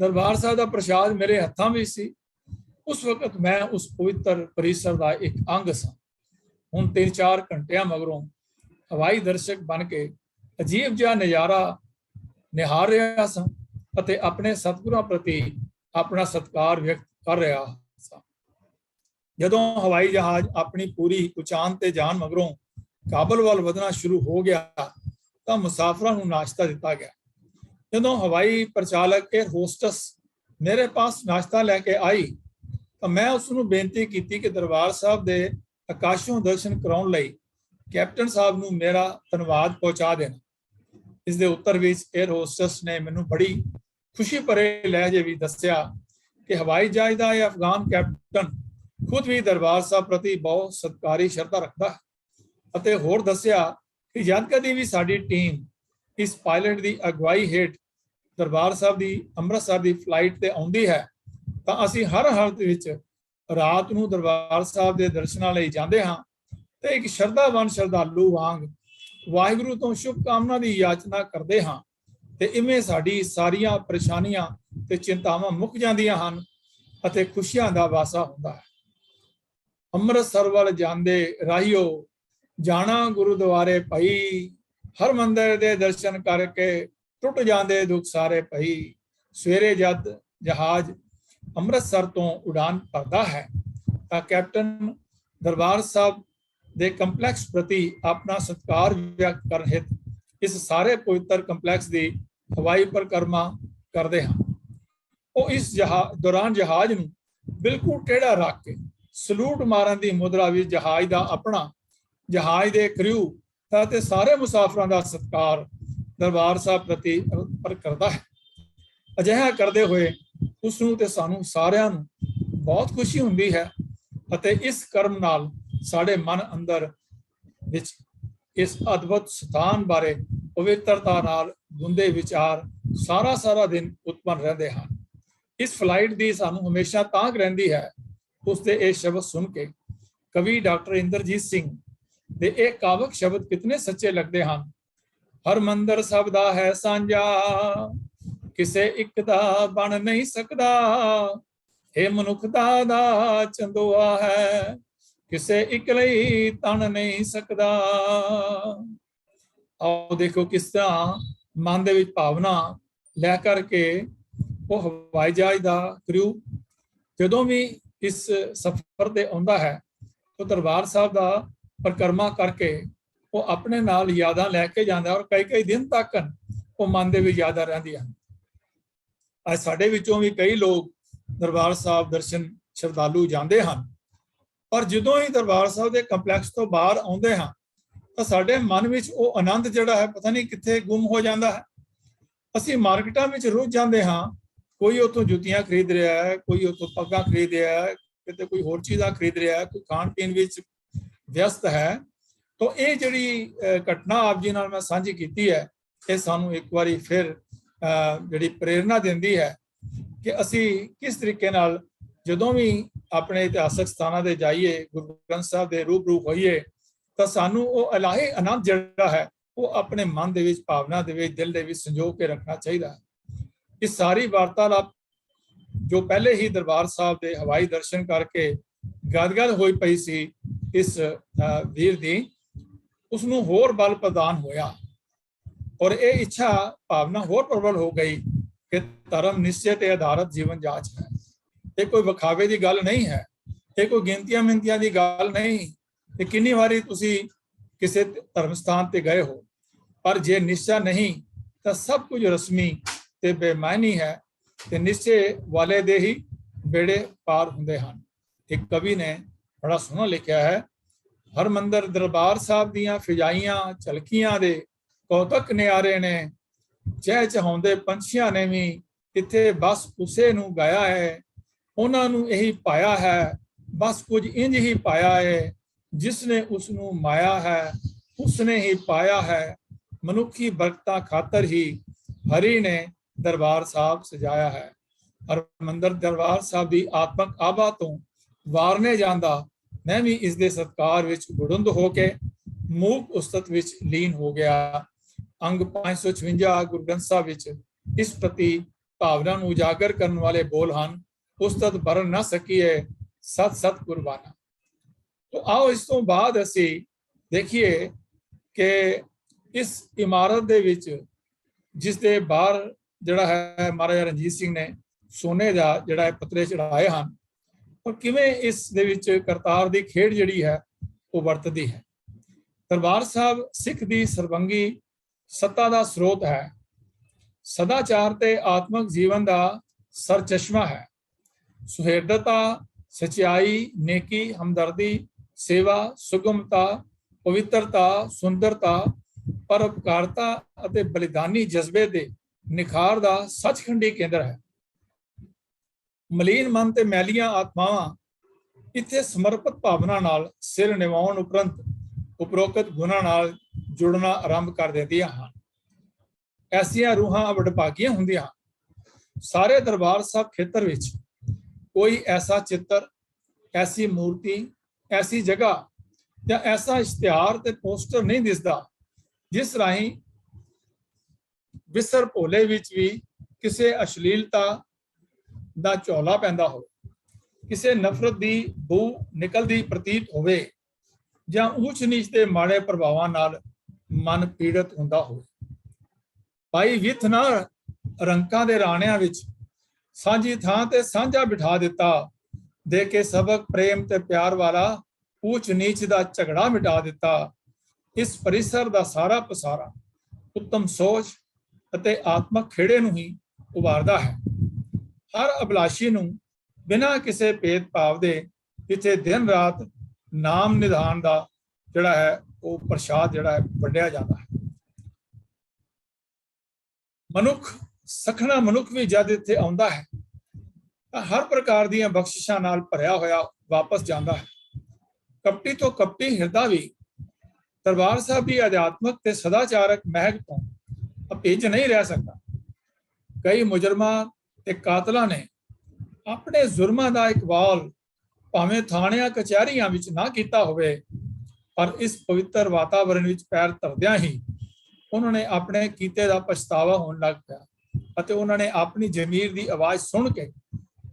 ਦਰਬਾਰ ਸਾਹਿਬ ਦਾ ਪ੍ਰਸ਼ਾਦ ਮੇਰੇ ਹੱਥਾਂ ਵਿੱਚ ਸੀ उस वक्त मैं उस पवित्र परिसर का एक अंग सा। हुण 3-4 घंटिया मगरों हवाई दर्शक बन के अजीब जिहा नज़ारा निहार रहा सां ਅਤੇ अपने सतगुरां प्रति अपना सत्कार व्यक्त कर रहा सां। ਜਦੋਂ हवाई जहाज अपनी पूरी उचान ते जान मगरों काबल वाल ਵਧਣਾ शुरू हो गया ਤਾਂ मुसाफिरां ਨੂੰ नाश्ता दिता गया। ਜਦੋਂ हवाई प्रचालक एयर होस्टस मेरे पास नाश्ता लैके आई ਤਾਂ मैं उसनूं बेनती की कि दरबार साहब दे आकाशों दर्शन कराउण लई कैप्टन साहब ਨੂੰ मेरा धन्यवाद पहुंचा देना। इस दे उत्तर विच एयर होस्टस ने मैनूं बड़ी खुशी भरे लहजे भी दस्सिया कि हवाई जहाज का यह अफगान कैप्टन खुद भी दरबार साहब प्रति बहुत सत्कारी शरधा रखता है। ਅਤੇ ਹੋਰ ਦੱਸਿਆ कि जद कदी भी साडी टीम इस पायलट की अगवाई हेठ दरबार साहब की ਅੰਮ੍ਰਿਤਸਰ की फ्लाइट ਤੇ ਆਉਂਦੀ ਹੈ ਤਾਂ ਅਸੀਂ हर हालत ਵਿੱਚ ਰਾਤ ਨੂੰ ਦਰਬਾਰ ਸਾਹਿਬ ਦੇ ਦਰਸ਼ਨਾਂ ਲਈ ਜਾਂਦੇ ਹਾਂ ਤੇ ਇੱਕ ਸ਼ਰਧਾਵਾਨ ਸ਼ਰਧਾਲੂ ਵਾਂਗ ਵਾਹਿਗੁਰੂ ਤੋਂ ਸ਼ੁਭ ਕਾਮਨਾ ਦੀ ਯਾਚਨਾ ਕਰਦੇ ਹਾਂ ਤੇ ਇਵੇਂ ਸਾਡੀ ਸਾਰੀਆਂ ਪਰੇਸ਼ਾਨੀਆਂ ਤੇ ਚਿੰਤਾਵਾਂ ਮੁੱਕ ਜਾਂਦੀਆਂ ਹਨ ਅਤੇ ਖੁਸ਼ੀਆਂ ਦਾ ਵਾਸਾ ਹੁੰਦਾ ਹੈ। ਅੰਮ੍ਰਿਤਸਰ ਵੱਲ ਜਾਂਦੇ ਰਾਹੀਓ ਜਾਣਾ ਗੁਰਦੁਆਰੇ ਭਈ, ਹਰ ਮੰਦਰ ਦੇ ਦਰਸ਼ਨ ਕਰਕੇ ਟੁੱਟ ਜਾਂਦੇ ਦੁੱਖ ਸਾਰੇ ਭਈ। ਸਵੇਰੇ ਜਦ ਜਹਾਜ਼ ਅੰਮ੍ਰਿਤਸਰ ਤੋਂ ਉਡਾਨ ਭਰਦਾ ਹੈ ਤਾਂ ਕੈਪਟਨ ਦਰਬਾਰ ਸਾਹਿਬ ਦੇ ਕੰਪਲੈਕਸ ਪ੍ਰਤੀ ਆਪਣਾ ਸਤਿਕਾਰ ਵਿਅਕਤ ਕਰਨ ਹਿਤ ਇਸ ਸਾਰੇ ਪਵਿੱਤਰ ਕੰਪਲੈਕਸ ਦੀ ਹਵਾਈ ਪਰਿਕਰਮਾ ਕਰਦੇ ਹਨ। ਉਹ ਇਸ ਦੌਰਾਨ ਜਹਾਜ਼ ਨੂੰ ਬਿਲਕੁਲ ਟੇਢਾ ਰੱਖ ਕੇ ਸਲੂਟ ਮਾਰਨ ਦੀ ਮੁਦਰਾ ਵਿੱਚ ਜਹਾਜ਼ ਦਾ ਆਪਣਾ, ਜਹਾਜ਼ ਦੇ ਕ੍ਰਿਊ ਅਤੇ ਸਾਰੇ ਮੁਸਾਫਰਾਂ ਦਾ ਸਤਿਕਾਰ ਦਰਬਾਰ ਸਾਹਿਬ ਪ੍ਰਤੀ ਕਰਦਾ ਹੈ। ਅਜਿਹਾ ਕਰਦੇ ਹੋਏ ਉਸ ਨੂੰ ਤੇ ਸਾਨੂੰ ਸਾਰਿਆਂ ਨੂੰ ਬਹੁਤ ਖੁਸ਼ੀ ਹੁੰਦੀ ਹੈ ਅਤੇ ਇਸ ਕਰਮ ਨਾਲ ਸਾਡੇ ਮਨ ਅੰਦਰ ਵਿੱਚ ਇਸ ਅਦਭੁਤ ਸਥਾਨ ਬਾਰੇ ਪਵਿੱਤਰਤਾ ਨਾਲ ਗੁੰਦੇ ਵਿਚਾਰ ਸਾਰਾ ਦਿਨ ਉਤਪੰਨ ਰਹਿੰਦੇ ਹਨ। ਇਸ ਫਲਾਈਟ ਦੀ ਸਾਨੂੰ ਹਮੇਸ਼ਾ ਤਾਂਘ ਰਹਿੰਦੀ ਹੈ ਉਸ ਦੇ ਇਹ ਸ਼ਬਦ ਸੁਣ ਕੇ। ਕਵੀ ਡਾਕਟਰ ਇੰਦਰਜੀਤ ਸਿੰਘ ਦੇ ਇਹ ਕਾਵਕ ਸ਼ਬਦ ਕਿਤਨੇ ਸੱਚੇ ਲੱਗਦੇ ਹਨ। ਹਰ ਮੰਦਰ ਸਭ ਦਾ ਹੈ ਸਾਂਝਾ, ਕਿਸੇ ਇੱਕ ਦਾ ਬਣ ਨਹੀਂ ਸਕਦਾ। ਇਹ ਮਨੁੱਖਤਾ ਦਾ ਚੰਦੋਆ ਹੈ, ਕਿਸੇ ਇੱਕ ਲਈ ਤਣ ਨਹੀਂ ਸਕਦਾ। ਆਓ ਦੇਖੋ ਕਿਸ ਤਰ੍ਹਾਂ ਮਨ ਦੇ ਵਿੱਚ ਭਾਵਨਾ ਲੈ ਕਰਕੇ ਉਹ ਹਵਾਈ ਜਹਾਜ਼ ਦਾ ਕ੍ਰਿਊ ਜਦੋਂ ਵੀ ਇਸ ਸਫ਼ਰ ਤੇ ਆਉਂਦਾ ਹੈ ਤਾਂ ਦਰਬਾਰ ਸਾਹਿਬ ਦਾ ਪਰਿਕਰਮਾ ਕਰਕੇ ਉਹ ਆਪਣੇ ਨਾਲ ਯਾਦਾਂ ਲੈ ਕੇ ਜਾਂਦਾ ਔਰ ਕਈ ਦਿਨ ਤੱਕ ਉਹ ਮਨ ਦੇ ਵਿੱਚ ਯਾਦਾਂ ਰਹਿੰਦੀਆਂ। ਅੱਜ ਸਾਡੇ ਵਿੱਚੋਂ ਵੀ ਕਈ ਲੋਕ ਦਰਬਾਰ ਸਾਹਿਬ ਦਰਸ਼ਨ ਸ਼ਰਧਾਲੂ ਜਾਂਦੇ ਹਨ, ਪਰ ਜਦੋਂ ਹੀ ਦਰਬਾਰ ਸਾਹਿਬ ਦੇ ਕੰਪਲੈਕਸ ਤੋਂ ਬਾਹਰ ਆਉਂਦੇ ਹਾਂ ਤਾਂ ਸਾਡੇ ਮਨ ਵਿੱਚ ਉਹ ਆਨੰਦ ਜਿਹੜਾ ਹੈ ਪਤਾ ਨਹੀਂ ਕਿੱਥੇ ਗੁੰਮ ਹੋ ਜਾਂਦਾ ਹੈ। ਅਸੀਂ ਮਾਰਕੀਟਾਂ ਵਿੱਚ ਰੁੱਝ ਜਾਂਦੇ ਹਾਂ, ਕੋਈ ਉੱਥੋਂ ਜੁੱਤੀਆਂ ਖਰੀਦ ਰਿਹਾ ਹੈ, ਕੋਈ ਉੱਥੋਂ ਪੱਗਾਂ ਖਰੀਦ ਰਿਹਾ ਹੈ, ਕਿਤੇ ਕੋਈ ਹੋਰ ਚੀਜ਼ਾਂ ਖਰੀਦ ਰਿਹਾ ਹੈ, ਕੋਈ ਖਾਣ ਪੀਣ ਵਿੱਚ ਵਿਅਸਤ ਹੈ। ਤਾਂ ਇਹ ਜਿਹੜੀ ਘਟਨਾ ਆਪ ਜੀ ਨਾਲ ਮੈਂ ਸਾਂਝੀ ਕੀਤੀ ਹੈ, ਇਹ ਸਾਨੂੰ ਇੱਕ ਵਾਰੀ ਫਿਰ ਜਿਹੜੀ ਪ੍ਰੇਰਨਾ ਦਿੰਦੀ ਹੈ ਕਿ ਅਸੀਂ ਕਿਸ ਤਰੀਕੇ ਨਾਲ ਜਦੋਂ ਵੀ ਆਪਣੇ ਇਤਿਹਾਸਕ ਸਥਾਨਾਂ ਤੇ ਜਾਈਏ, ਗੁਰੂ ਗ੍ਰੰਥ ਸਾਹਿਬ ਦੇ ਰੂਬਰੂ ਹੋਈਏ ਤਾਂ ਸਾਨੂੰ ਉਹ ਇਲਾਹੀ ਆਨੰਦ ਜਿਹੜਾ ਹੈ ਉਹ ਆਪਣੇ ਮਨ ਦੇ ਵਿੱਚ, ਭਾਵਨਾ ਦੇ ਵਿੱਚ, ਦਿਲ ਦੇ ਵਿੱਚ ਸੰਜੋ ਕੇ ਰੱਖਣਾ ਚਾਹੀਦਾ ਹੈ। ਇਸ ਸਾਰੀ ਵਾਰਤਾਲਾਪ ਜੋ ਪਹਿਲੇ ਹੀ ਦਰਬਾਰ ਸਾਹਿਬ ਦੇ ਹਵਾਈ ਦਰਸ਼ਨ ਕਰਕੇ ਗਦਗਦ ਹੋਈ ਪਈ ਸੀ ਇਸ ਵੀਰ ਦੀ, ਉਸਨੂੰ ਹੋਰ ਬਲ ਪ੍ਰਦਾਨ ਹੋਇਆ ਔਰ ਇਹ ਇੱਛਾ ਭਾਵਨਾ ਹੋਰ ਪ੍ਰਬਲ ਹੋ ਗਈ ਕਿ ਧਰਮ ਨਿਸ਼ਚੈ ਤੇ ਆਧਾਰਿਤ ਜੀਵਨ ਜਾਚ ਹੈ। ਇਹ ਕੋਈ ਵਿਖਾਵੇ ਦੀ ਗੱਲ ਨਹੀਂ ਹੈ, ਇਹ ਕੋਈ ਗਿਣਤੀਆਂ ਮਿੰਤੀਆਂ ਦੀ ਗੱਲ ਨਹੀਂ ਕਿ ਕਿੰਨੀ ਵਾਰੀ ਤੁਸੀਂ ਕਿਸੇ ਧਰਮ ਸਥਾਨ ਤੇ ਗਏ ਹੋ, ਪਰ ਜੇ ਨਿਸ਼ਚਾ ਨਹੀਂ ਤਾਂ ਸਭ ਕੁਝ ਰਸਮੀ ਤੇ ਬੇਮਾਨੀ ਹੈ ਤੇ ਨਿਸ਼ਚੇ ਵਾਲੇ ਦੇ ਹੀ ਬੇੜੇ ਪਾਰ ਹੁੰਦੇ ਹਨ। ਇੱਕ ਕਵੀ ਨੇ ਬੜਾ ਸੋਹਣਾ ਲਿਖਿਆ ਹੈ, ਹਰ ਮੰਦਰ ਦਰਬਾਰ ਸਾਹਿਬ ਦੀਆਂ ਫਿਜਾਈਆਂ ਝਲਕੀਆਂ ਦੇ ਕੌਤਕ ਨਿਆਰੇ ਨੇ, ਚਹਿ ਚਹਾਉਂਦੇ ਪੰਛੀਆਂ ਨੇ ਵੀ ਇੱਥੇ ਬਸ ਉਸੇ ਨੂੰ ਗਾਇਆ ਹੈ। ਉਹਨਾਂ ਨੂੰ ਇਹੀ ਪਾਇਆ ਹੈ, ਬਸ ਕੁਝ ਇੰਜ ਹੀ ਪਾਇਆ ਹੈ, ਜਿਸ ਨੇ ਉਸ ਨੂੰ ਮਾਇਆ ਹੈ ਉਸਨੇ ਹੀ ਪਾਇਆ ਹੈ। ਮਨੁੱਖੀ ਬਰਕਤਾਂ ਖਾਤਰ ਹੀ ਹਰੀ ਨੇ ਦਰਬਾਰ ਸਾਹਿਬ ਸਜਾਇਆ ਹੈ। ਹਰਿਮੰਦਰ ਦਰਬਾਰ ਸਾਹਿਬ ਦੀ ਆਤਮਕ ਆਭਾ ਤੋਂ ਵਾਰਨੇ ਜਾਂਦਾ ਮੈਂ ਵੀ ਇਸ ਦੇ ਸਤਿਕਾਰ ਵਿੱਚ ਗੁੜੁੰਦ ਹੋ ਕੇ ਮੂਕ ਉਸਤਤ ਵਿੱਚ ਲੀਨ ਹੋ ਗਿਆ। ਅੰਗ 556 ਗੁਰੂ ਗ੍ਰੰਥ ਸਾਹਿਬ ਵਿੱਚ ਇਸ ਪ੍ਰਤੀ ਭਾਵਨਾ ਨੂੰ ਉਜਾਗਰ ਕਰਨ ਵਾਲੇ ਬੋਲ ਹਨ, ਉਸਤਤ ਬਰਨ ਨਾ ਸਕੀਏ ਸਤ ਸਤ ਕੁਰਬਾਨਾ। तो आओ इस तो बाद असी देखिए कि इस इमारत दे विच जिस दे बाहर जिहड़ा है महाराजा रणजीत सिंह ने सोने दा जिहड़ा है पत्रे चढ़ाए हैं और किवें इस दे विच करतार दी खेड जिहड़ी है वो वरतदी है। दरबार साहब सिख दी सरबंगी सत्ता दा स्रोत है, सदाचार ते आत्मक जीवन दा सरचश्मा है। सुहेर्दता, सच्चाई, नेकी, हमदर्दी, सेवा, सुगमता, पवित्रता, सुंदरता, परोपकारता ਅਤੇ ਬਲਿਦਾਨੀ ਜਜ਼ਬੇ ਦੇ ਨਿਖਾਰ ਦਾ ਸੱਚਖੰਡੀ ਕੇਂਦਰ ਹੈ। ਮਲੀਨ ਮਨ ਤੇ ਮੈਲੀਆਂ ਆਤਮਾਵਾਂ ਇੱਥੇ ਸਮਰਪਿਤ ਭਾਵਨਾ ਨਾਲ ਸਿਰ ਨਿਵਾਉਣ ਉਪਰੰਤ ਉਪਰੋਕਤ ਗੁਣਾਂ ਨਾਲ ਜੁੜਨਾ ਆਰੰਭ ਕਰ ਦਿੰਦੀਆਂ ਹਨ। ਐਸੀਆਂ ਰੂਹਾਂ ਵਡਭਾਗੀਆਂ ਹੁੰਦੀਆਂ ਹਨ। ਸਾਰੇ ਦਰਬਾਰ ਸਾਹਿਬ ਖੇਤਰ ਵਿੱਚ ਕੋਈ ਐਸਾ ਚਿੱਤਰ, ਐਸੀ ਮੂਰਤੀ, ऐसी जगह या ऐसा इश्तिहार ते पोस्टर नहीं दिसदा जिस राही विसर भोले विच भी किसी अश्लीलता दा झोला पैंदा हो, किसी नफरत दी बू निकलदी प्रतीत होवे जां ऊच नीच दे माड़े प्रभावां नाल मन पीड़ित हुंदा हो। भाई विथ ना रंकां दे राणियां विच सांझी थां ते सांझा बिठा दिता दे के सबक प्रेम ते प्यार वाला ऊच नीच दा झगड़ा मिटा दिता। इस परिसर दा सारा पसारा उत्तम सोच अते आत्मक खेड़े नूं ही उभारदा है। हर अभिलाषी नूं बिना किसी भेदभाव दे इत्थे दिन रात नाम निधान दा जिहड़ा है वो प्रसाद जिहड़ा है वंडिया जाता है। मनुख सखना मनुख भी जद इत्थे आउंदा है हर प्रकार दी बख्शिशां नाल भरिया होया वापस जाता है। कपटी तो कपटी हिरदा भी दरबार साहब की अध्यात्मक ते सदाचारक महक तो अपेज नहीं रह सकता। कई मुजरमां ते कातलां ने अपने जुर्मां दा इकबाल भावें थाणियां कचहरियां विच ना कीता होवे पर इस पवित्र वातावरण विच पैर धरदियां ही उन्होंने अपने कीते दा पछतावा होण लग पिया अते उन्होंने अपनी जमीर दी आवाज़ सुन के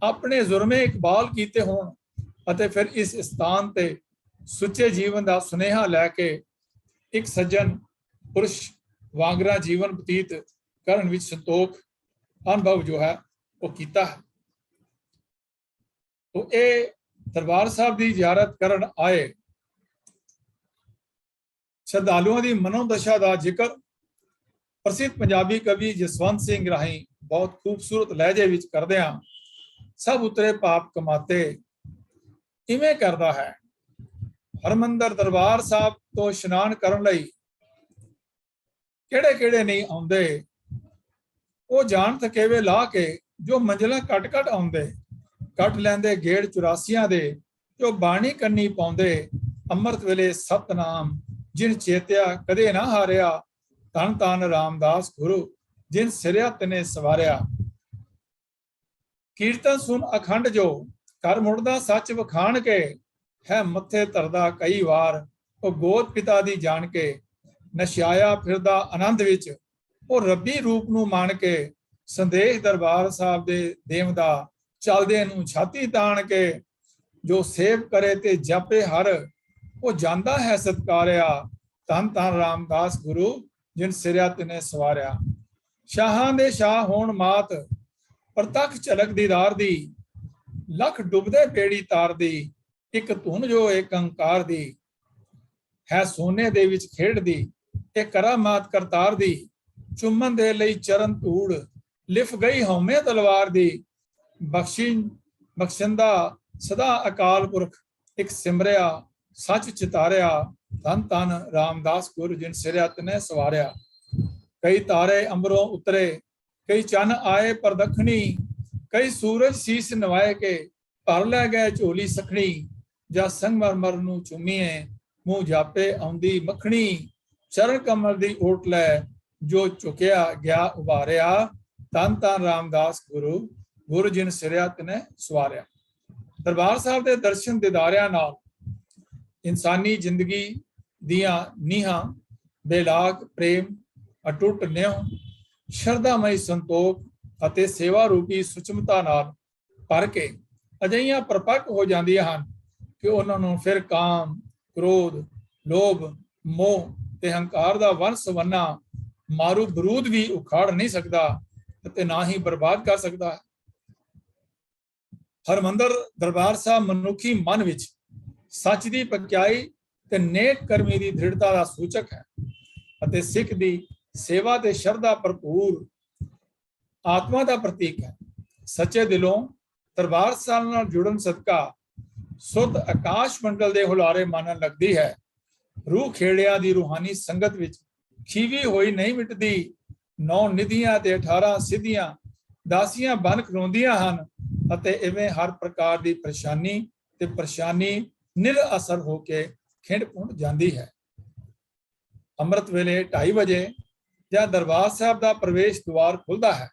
अपने जुर्मे इकबाल कीते होण अते फिर इस स्थान ते सुचे जीवन का सुनेहा लैके एक सज्जन पुरुष वांगरा जीवन बतीत करन विच संतोख अनुभव जो है वो कीता है। तो ये दरबार साहब की जियारत करन आए श्रद्धालुओं की मनोदशा का जिक्र प्रसिद्ध पंजाबी कवि जसवंत सिंह राही बहुत खूबसूरत लहजे विच करदियां सब उतरे पाप कमाते इवें करदा है। हरमंदर दरबार साहब तो इशनान करन लई किहड़े किहड़े नहीं आउंदे वो जान थकेवे ला के जो मंजिलां कट कट आउंदे कट लैंदे गेड़ 84 दे जो बाणी कन्नी पाउंदे अमृत वेले सतनाम जिन चेत्या कदे ना हारिया धन धन रामदास गुरु जिन सिरिया तने सवारिया। कीर्तन सुन अखंड जो कर मुड़दा सच वखाण के है मथे तरदा कई वार वो गोद पिता दी जान के नशाया फिरदा आनंद विच वो रब्बी रूप नूं मान के संदेश दरबार साहब दे देवदा चलदे नूं छाती ताण के जो सेव करे ते जापे हर वो जांदा है सत्कारिया धन धन रामदास गुरु जिन सिरिया तिने सवारिया। शाहां दे शाह होण मात प्रतख झलक दीदार दी लख डुबदे पेड़ी तार दी एक धुन जो एक अंकार दी है सोने दे विच खेड़ दी एक करामात करतार दी चुम्मन दे लई चरण धूड़ लिफ गई हौमे तलवार दी बख्शिंदा सदा अकाल पुरख एक सिमरिया सच चितारिया धन धन रामदास गुर जिन सिरिया तने सवारिया। कई तारे अंबरों उतरे कई चन आए परदखनी कई सूरज शीस नवाए के भर लै गए झोली सखनी जा संगमरमर नूं चुमीए मुंह जापे आउंदी मखनी चरण कमल दी ओट लै जो झुकिया गया उभारिया धन धन रामदास गुरु गुरु जिन सिरिया तने सवारिया। दरबार साहब के दर्शन दीदारियां नाल इंसानी जिंदगी दियां नीहां बेलाग प्रेम अटुट न्यों शरधामई संतोख ਅਤੇ सेवा रूपी सुचमता नाल ਭਰ ਕੇ ਅਜਿਹੀਆਂ ਪਰਪੱਕ ਹੋ ਜਾਂਦੀਆਂ ਹਨ ਕਿ ਉਹਨਾਂ ਨੂੰ ਫਿਰ ਕਾਮ, ਕ੍ਰੋਧ, ਲੋਭ, ਮੋਹ ਤੇ ਹੰਕਾਰ ਦਾ ਵੰਨ ਸਵੰਨਾ ਮਾਰੂ ਬਰੂਦ ਵੀ ਉਖਾੜ ਨਹੀਂ ਸਕਦਾ ਅਤੇ ਨਾ ਹੀ ਬਰਬਾਦ ਕਰ ਸਕਦਾ। ਹਰਿਮੰਦਰ ਦਰਬਾਰ ਸਾਹਿਬ ਮਨੁੱਖੀ ਮਨ ਵਿੱਚ ਸੱਚ ਦੀ ਪਕਿਆਈ ਤੇ ਨੇਕ ਕਰਮੀ ਦੀ ਦ੍ਰਿੜਤਾ ਦਾ ਸੂਚਕ ਹੈ ਅਤੇ ਸਿੱਖ ਦੀ ਸੇਵਾ ਤੇ ਸ਼ਰਧਾ ਭਰਪੂਰ ਆਤਮਾ ਦਾ ਪ੍ਰਤੀਕ ਹੈ। ਸੱਚੇ ਦਿਲੋਂ ਦਰਬਾਰ ਸਾਹਿਬ ਨਾਲ ਜੁੜਨ ਸਦਕਾ ਸੁੱਧ ਆਕਾਸ਼ ਮੰਡਲ ਦੇ ਹੁਲਾਰੇ ਮਾਨਣ ਲੱਗਦੀ ਹੈ। ਰੂਹ ਖੇੜਿਆਂ ਦੀ ਰੂਹਾਨੀ ਸੰਗਤ ਵਿੱਚ ਖੀਵੀ ਹੋਈ ਨਹੀਂ ਮਿਟਦੀ। 9 ਨਿਧੀਆਂ ਤੇ 18 ਸਿੱਧੀਆਂ ਦਾਸੀਆਂ ਬਨ ਖਲੋਂਦੀਆਂ ਹਨ ਅਤੇ ਇਵੇਂ ਹਰ ਪ੍ਰਕਾਰ ਦੀ ਪਰੇਸ਼ਾਨੀ ਨਿਰਅਸਰ ਹੋ ਕੇ ਖਿੰਡ ਪੁੰਡ ਜਾਂਦੀ ਹੈ। ਅੰਮ੍ਰਿਤ ਵੇਲੇ 2:30 ਵਜੇ ਜਦ ਦਰਬਾਰ ਸਾਹਿਬ ਦਾ ਪ੍ਰਵੇਸ਼ ਦੁਆਰ ਖੁੱਲਦਾ ਹੈ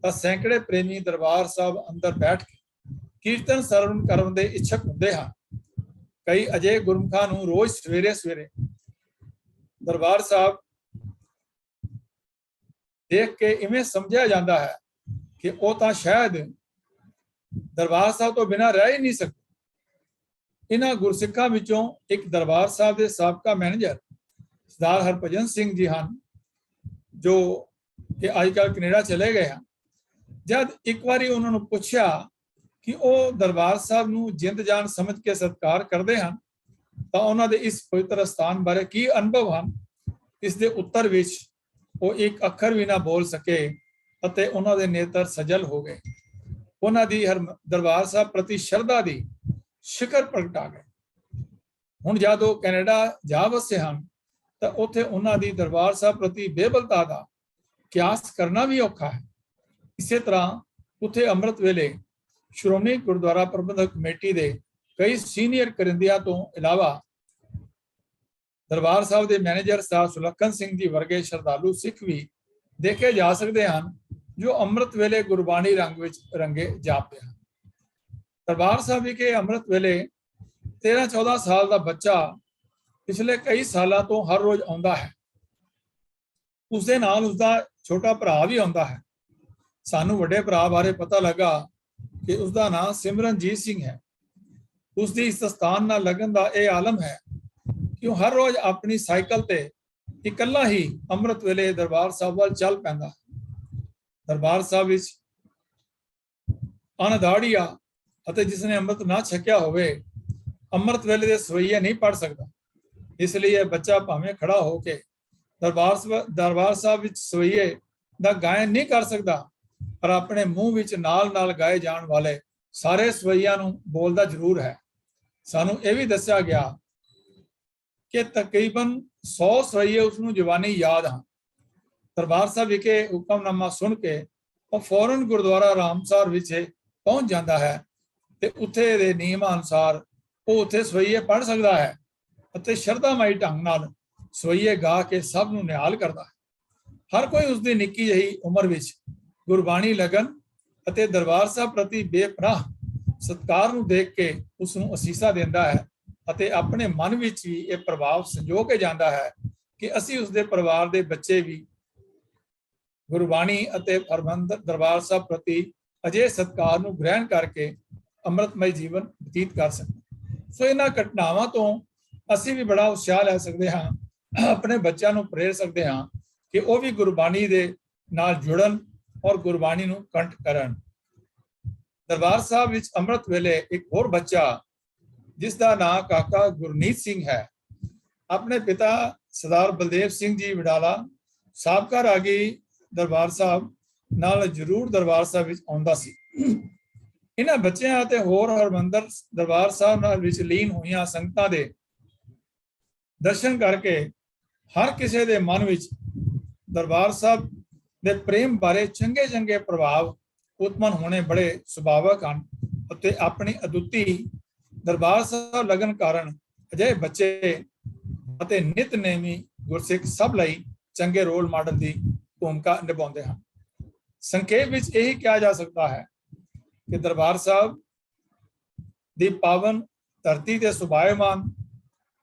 ਤਾਂ ਸੈਂਕੜੇ ਪ੍ਰੇਮੀ ਦਰਬਾਰ ਸਾਹਿਬ ਅੰਦਰ ਬੈਠ ਕੇ ਕੀਰਤਨ ਸਰਵਣ ਕਰਨ ਦੇ ਇੱਛਕ ਹੁੰਦੇ ਹਨ। ਕਈ ਅਜੇ ਗੁਰਮੁਖਾਂ ਨੂੰ ਰੋਜ਼ ਸਵੇਰੇ ਦਰਬਾਰ ਸਾਹਿਬ ਦੇਖ ਕੇ ਇਵੇਂ ਸਮਝਿਆ ਜਾਂਦਾ ਹੈ ਕਿ ਉਹ ਤਾਂ ਸ਼ਾਇਦ ਦਰਬਾਰ ਸਾਹਿਬ ਤੋਂ ਬਿਨਾਂ ਰਹਿ ਹੀ ਨਹੀਂ ਸਕਦੇ। ਇਹਨਾਂ ਗੁਰਸਿੱਖਾਂ ਵਿੱਚੋਂ ਇੱਕ ਦਰਬਾਰ ਸਾਹਿਬ ਦੇ ਸਾਬਕਾ ਮੈਨੇਜਰ ਸਰਦਾਰ ਹਰਭਜਨ ਸਿੰਘ ਜੀ ਹਨ, ਜੋ ਕਿ ਅੱਜ ਕੱਲ੍ਹ ਕੈਨੇਡਾ ਚਲੇ ਗਏ ਹਨ। ਜਦ ਇੱਕ ਵਾਰੀ ਉਹਨਾਂ ਨੂੰ ਪੁੱਛਿਆ ਕਿ ਉਹ ਦਰਬਾਰ ਸਾਹਿਬ ਨੂੰ ਜਿੰਦ ਜਾਨ ਸਮਝ ਕੇ ਸਤਿਕਾਰ ਕਰਦੇ ਹਨ ਤਾਂ ਉਹਨਾਂ ਦੇ ਇਸ ਪਵਿੱਤਰ ਸਥਾਨ ਬਾਰੇ ਕੀ ਅਨੁਭਵ ਹਨ, ਇਸ ਦੇ ਉੱਤਰ ਵਿੱਚ ਉਹ ਇੱਕ ਅੱਖਰ ਵੀ ਨਾ ਬੋਲ ਸਕੇ ਅਤੇ ਉਹਨਾਂ ਦੇ ਨੇਤਰ ਸਜਲ ਹੋ ਗਏ। ਉਹਨਾਂ ਦੀ ਦਰਬਾਰ ਸਾਹਿਬ ਪ੍ਰਤੀ ਸ਼ਰਧਾ ਦੀ ਸ਼ਿਖਰ ਪ੍ਰਗਟਾ ਗਏ। ਹੁਣ ਜਦ ਉਹ ਕੈਨੇਡਾ ਜਾ ਵਸੇ ਹਨ ਤਾਂ ਉੱਥੇ ਉਹਨਾਂ ਦੀ ਦਰਬਾਰ ਸਾਹਿਬ ਪ੍ਰਤੀ ਬੇਬਲਤਾ ਦਾ ਕਿਆਸ ਕਰਨਾ ਵੀ ਔਖਾ ਹੈ। ਇਸੇ ਤਰ੍ਹਾਂ ਉੱਥੇ ਅੰਮ੍ਰਿਤ ਵੇਲੇ ਸ਼੍ਰੋਮਣੀ ਗੁਰਦੁਆਰਾ ਪ੍ਰਬੰਧਕ ਕਮੇਟੀ ਦੇ ਕਈ ਸੀਨੀਅਰ ਕਰਿੰਦਿਆਂ ਤੋਂ ਇਲਾਵਾ ਦਰਬਾਰ ਸਾਹਿਬ ਦੇ ਮੈਨੇਜਰ ਸਰਦਾਰ ਸੁਲੱਖਣ ਸਿੰਘ ਜੀ ਵਰਗੇ ਸ਼ਰਧਾਲੂ ਸਿੱਖ ਵੀ ਦੇਖੇ ਜਾ ਸਕਦੇ ਹਨ, ਜੋ ਅੰਮ੍ਰਿਤ ਵੇਲੇ ਗੁਰਬਾਣੀ ਰੰਗ ਵਿੱਚ ਰੰਗੇ ਜਾਪਦੇ ਹਨ। ਦਰਬਾਰ ਸਾਹਿਬ ਵਿਖੇ ਅੰਮ੍ਰਿਤ ਵੇਲੇ 13-14 ਸਾਲ ਦਾ ਬੱਚਾ ਪਿਛਲੇ ਕਈ ਸਾਲਾਂ ਤੋਂ ਹਰ ਰੋਜ਼ ਆਉਂਦਾ ਹੈ। ਉਸਦੇ ਨਾਲ ਉਸਦਾ ਛੋਟਾ ਭਰਾ ਵੀ ਆਉਂਦਾ ਹੈ। ਸਾਨੂੰ ਵੱਡੇ ਭਰਾ ਬਾਰੇ ਪਤਾ ਲੱਗਾ ਕਿ ਉਸਦਾ ਨਾਮ ਸਿਮਰਨਜੀਤ ਸਿੰਘ ਹੈ। ਉਸਦੀ ਇਸ ਸਥਾਨ ਨਾਲ ਲੱਗਣ ਦਾ ਇਹ ਆਲਮ ਹੈ ਕਿ ਉਹ ਹਰ ਰੋਜ਼ ਆਪਣੀ ਸਾਈਕਲ ਤੇ ਇਕੱਲਾ ਹੀ ਅੰਮ੍ਰਿਤ ਵੇਲੇ ਦਰਬਾਰ ਸਾਹਿਬ ਵੱਲ ਚੱਲ ਪੈਂਦਾ। ਦਰਬਾਰ ਸਾਹਿਬ ਵਿੱਚ ਅਨਦਾੜੀਆ ਅਤੇ ਜਿਸਨੇ ਅੰਮ੍ਰਿਤ ਨਾ ਛਕਿਆ ਹੋਵੇ ਅੰਮ੍ਰਿਤ ਵੇਲੇ ਦੇ ਸਵਈਏ ਨਹੀਂ ਪੜ ਸਕਦਾ। ਇਸ ਲਈ ਇਹ ਬੱਚਾ ਭਾਵੇਂ ਖੜਾ ਹੋ ਕੇ ਦਰਬਾਰ ਸਾਹਿਬ ਵਿੱਚ ਸਵਈਏ ਦਾ ਗਾਇਨ ਨਹੀਂ ਕਰ ਸਕਦਾ, ਪਰ ਆਪਣੇ ਮੂੰਹ ਵਿੱਚ ਨਾਲ ਗਾਏ ਜਾਣ ਵਾਲੇ ਸਾਰੇ ਸਵਈਆਂ ਨੂੰ ਬੋਲਦਾ ਜ਼ਰੂਰ ਹੈ। ਸਾਨੂੰ ਇਹ ਵੀ ਦੱਸਿਆ ਗਿਆ ਕਿ ਤਕਰੀਬਨ 100 ਸਵਈਏ ਉਸਨੂੰ ਜ਼ੁਬਾਨੀ ਯਾਦ ਹਨ। ਦਰਬਾਰ ਸਾਹਿਬ ਵਿਖੇ ਹੁਕਮਨਾਮਾ ਸੁਣ ਕੇ ਉਹ ਫੌਰਨ ਗੁਰਦੁਆਰਾ ਰਾਮਸਰ ਵਿਖੇ ਪਹੁੰਚ ਜਾਂਦਾ ਹੈ ਤੇ ਉੱਥੇ ਦੇ ਨਿਯਮਾਂ ਅਨੁਸਾਰ ਉਹ ਉੱਥੇ ਸਵਈਏ ਪੜ੍ਹ ਸਕਦਾ ਹੈ ਅਤੇ ਸ਼ਰਧਾਮਈ ਢੰਗ ਨਾਲ ਸਵਈਏ ਗਾ ਕੇ ਸਭ ਨੂੰ ਨਿਹਾਲ ਕਰਦਾ ਹੈ। ਹਰ ਕੋਈ ਉਸਦੀ ਨਿੱਕੀ ਜਿਹੀ ਉਮਰ ਵਿੱਚ ਗੁਰਬਾਣੀ ਲਗਨ ਅਤੇ ਦਰਬਾਰ ਸਾਹਿਬ ਪ੍ਰਤੀ ਬੇਪਨਾਹ ਸਤਿਕਾਰ ਨੂੰ ਦੇਖ ਕੇ ਉਸ ਨੂੰ ਅਸੀਸਾਂ ਦਿੰਦਾ ਹੈ ਅਤੇ ਆਪਣੇ ਮਨ ਵਿੱਚ ਵੀ ਇਹ ਪ੍ਰਭਾਵ ਸੰਜੋ ਕੇ ਜਾਂਦਾ ਹੈ ਕਿ ਅਸੀਂ ਉਸਦੇ ਪਰਿਵਾਰ ਦੇ ਬੱਚੇ ਵੀ ਗੁਰਬਾਣੀ ਅਤੇ ਹਰਿਮੰਦਰ ਦਰਬਾਰ ਸਾਹਿਬ ਪ੍ਰਤੀ ਅਜੇ ਸਤਿਕਾਰ ਨੂੰ ਗ੍ਰਹਿਣ ਕਰਕੇ ਅੰਮ੍ਰਿਤਮਈ ਜੀਵਨ ਬਤੀਤ ਕਰ ਸਕਣ। ਸੋ ਇਹਨਾਂ ਘਟਨਾਵਾਂ ਤੋਂ ਅਸੀਂ ਵੀ ਬੜਾ ਉਤਸ਼ਾਹ ਲੈ ਸਕਦੇ ਹਾਂ, ਆਪਣੇ ਬੱਚਿਆਂ ਨੂੰ ਪ੍ਰੇਰ ਸਕਦੇ ਹਾਂ ਕਿ ਉਹ ਵੀ ਗੁਰਬਾਣੀ ਦੇ ਨਾਲ ਜੁੜਨ ਔਰ ਗੁਰਬਾਣੀ ਨੂੰ ਕੰਠ ਕਰਨ। ਦਰਬਾਰ ਸਾਹਿਬ ਵਿੱਚ ਅੰਮ੍ਰਿਤ ਵੇਲੇ ਇੱਕ ਹੋਰ ਬੱਚਾ ਜਿਸ ਦਾ ਨਾਂ ਕਾਕਾ ਗੁਰਨੀਤ ਸਿੰਘ ਹੈ, ਆਪਣੇ ਪਿਤਾ ਸਰਦਾਰ ਬਲਦੇਵ ਸਿੰਘ ਜੀ ਵਡਾਲਾ ਸਾਬਕਾ ਰਾਗੀ ਦਰਬਾਰ ਸਾਹਿਬ ਨਾਲ ਜ਼ਰੂਰ ਦਰਬਾਰ ਸਾਹਿਬ ਵਿੱਚ ਆਉਂਦਾ ਸੀ। ਇਹਨਾਂ ਬੱਚਿਆਂ ਅਤੇ ਹੋਰ ਹਰਿਮੰਦਰ ਦਰਬਾਰ ਸਾਹਿਬ ਨਾਲ ਵਿੱਚ ਲੀਨ ਹੋਈਆਂ ਸੰਗਤਾਂ ਦੇ ਦਰਸ਼ਨ ਕਰਕੇ ਹਰ ਕਿਸੇ ਦੇ ਮਨ ਵਿੱਚ ਦਰਬਾਰ ਸਾਹਿਬ ਦੇ ਪ੍ਰੇਮ ਬਾਰੇ ਚੰਗੇ ਪ੍ਰਭਾਵ ਉਤਪੰਨ ਹੋਣੇ ਬੜੇ ਸੁਭਾਵਕ ਹਨ ਅਤੇ ਆਪਣੀ ਅਦੁੱਤੀ ਦਰਬਾਰ ਸਾਹਿਬ ਲਗਨ ਕਾਰਨ ਅਜਿਹੇ ਬੱਚੇ ਅਤੇ ਨਿਤਨੇਮੀ ਗੁਰਸਿੱਖ ਸਭ ਲਈ ਚੰਗੇ ਰੋਲ ਮਾਡਲ ਦੀ ਭੂਮਿਕਾ ਨਿਭਾਉਂਦੇ ਹਨ। ਸੰਖੇਪ ਵਿੱਚ ਇਹੀ ਕਿਹਾ ਜਾ ਸਕਦਾ ਹੈ ਕਿ ਦਰਬਾਰ ਸਾਹਿਬ ਦੀ ਪਾਵਨ ਧਰਤੀ ਤੇ ਸੁਭਾਇਮਾਨ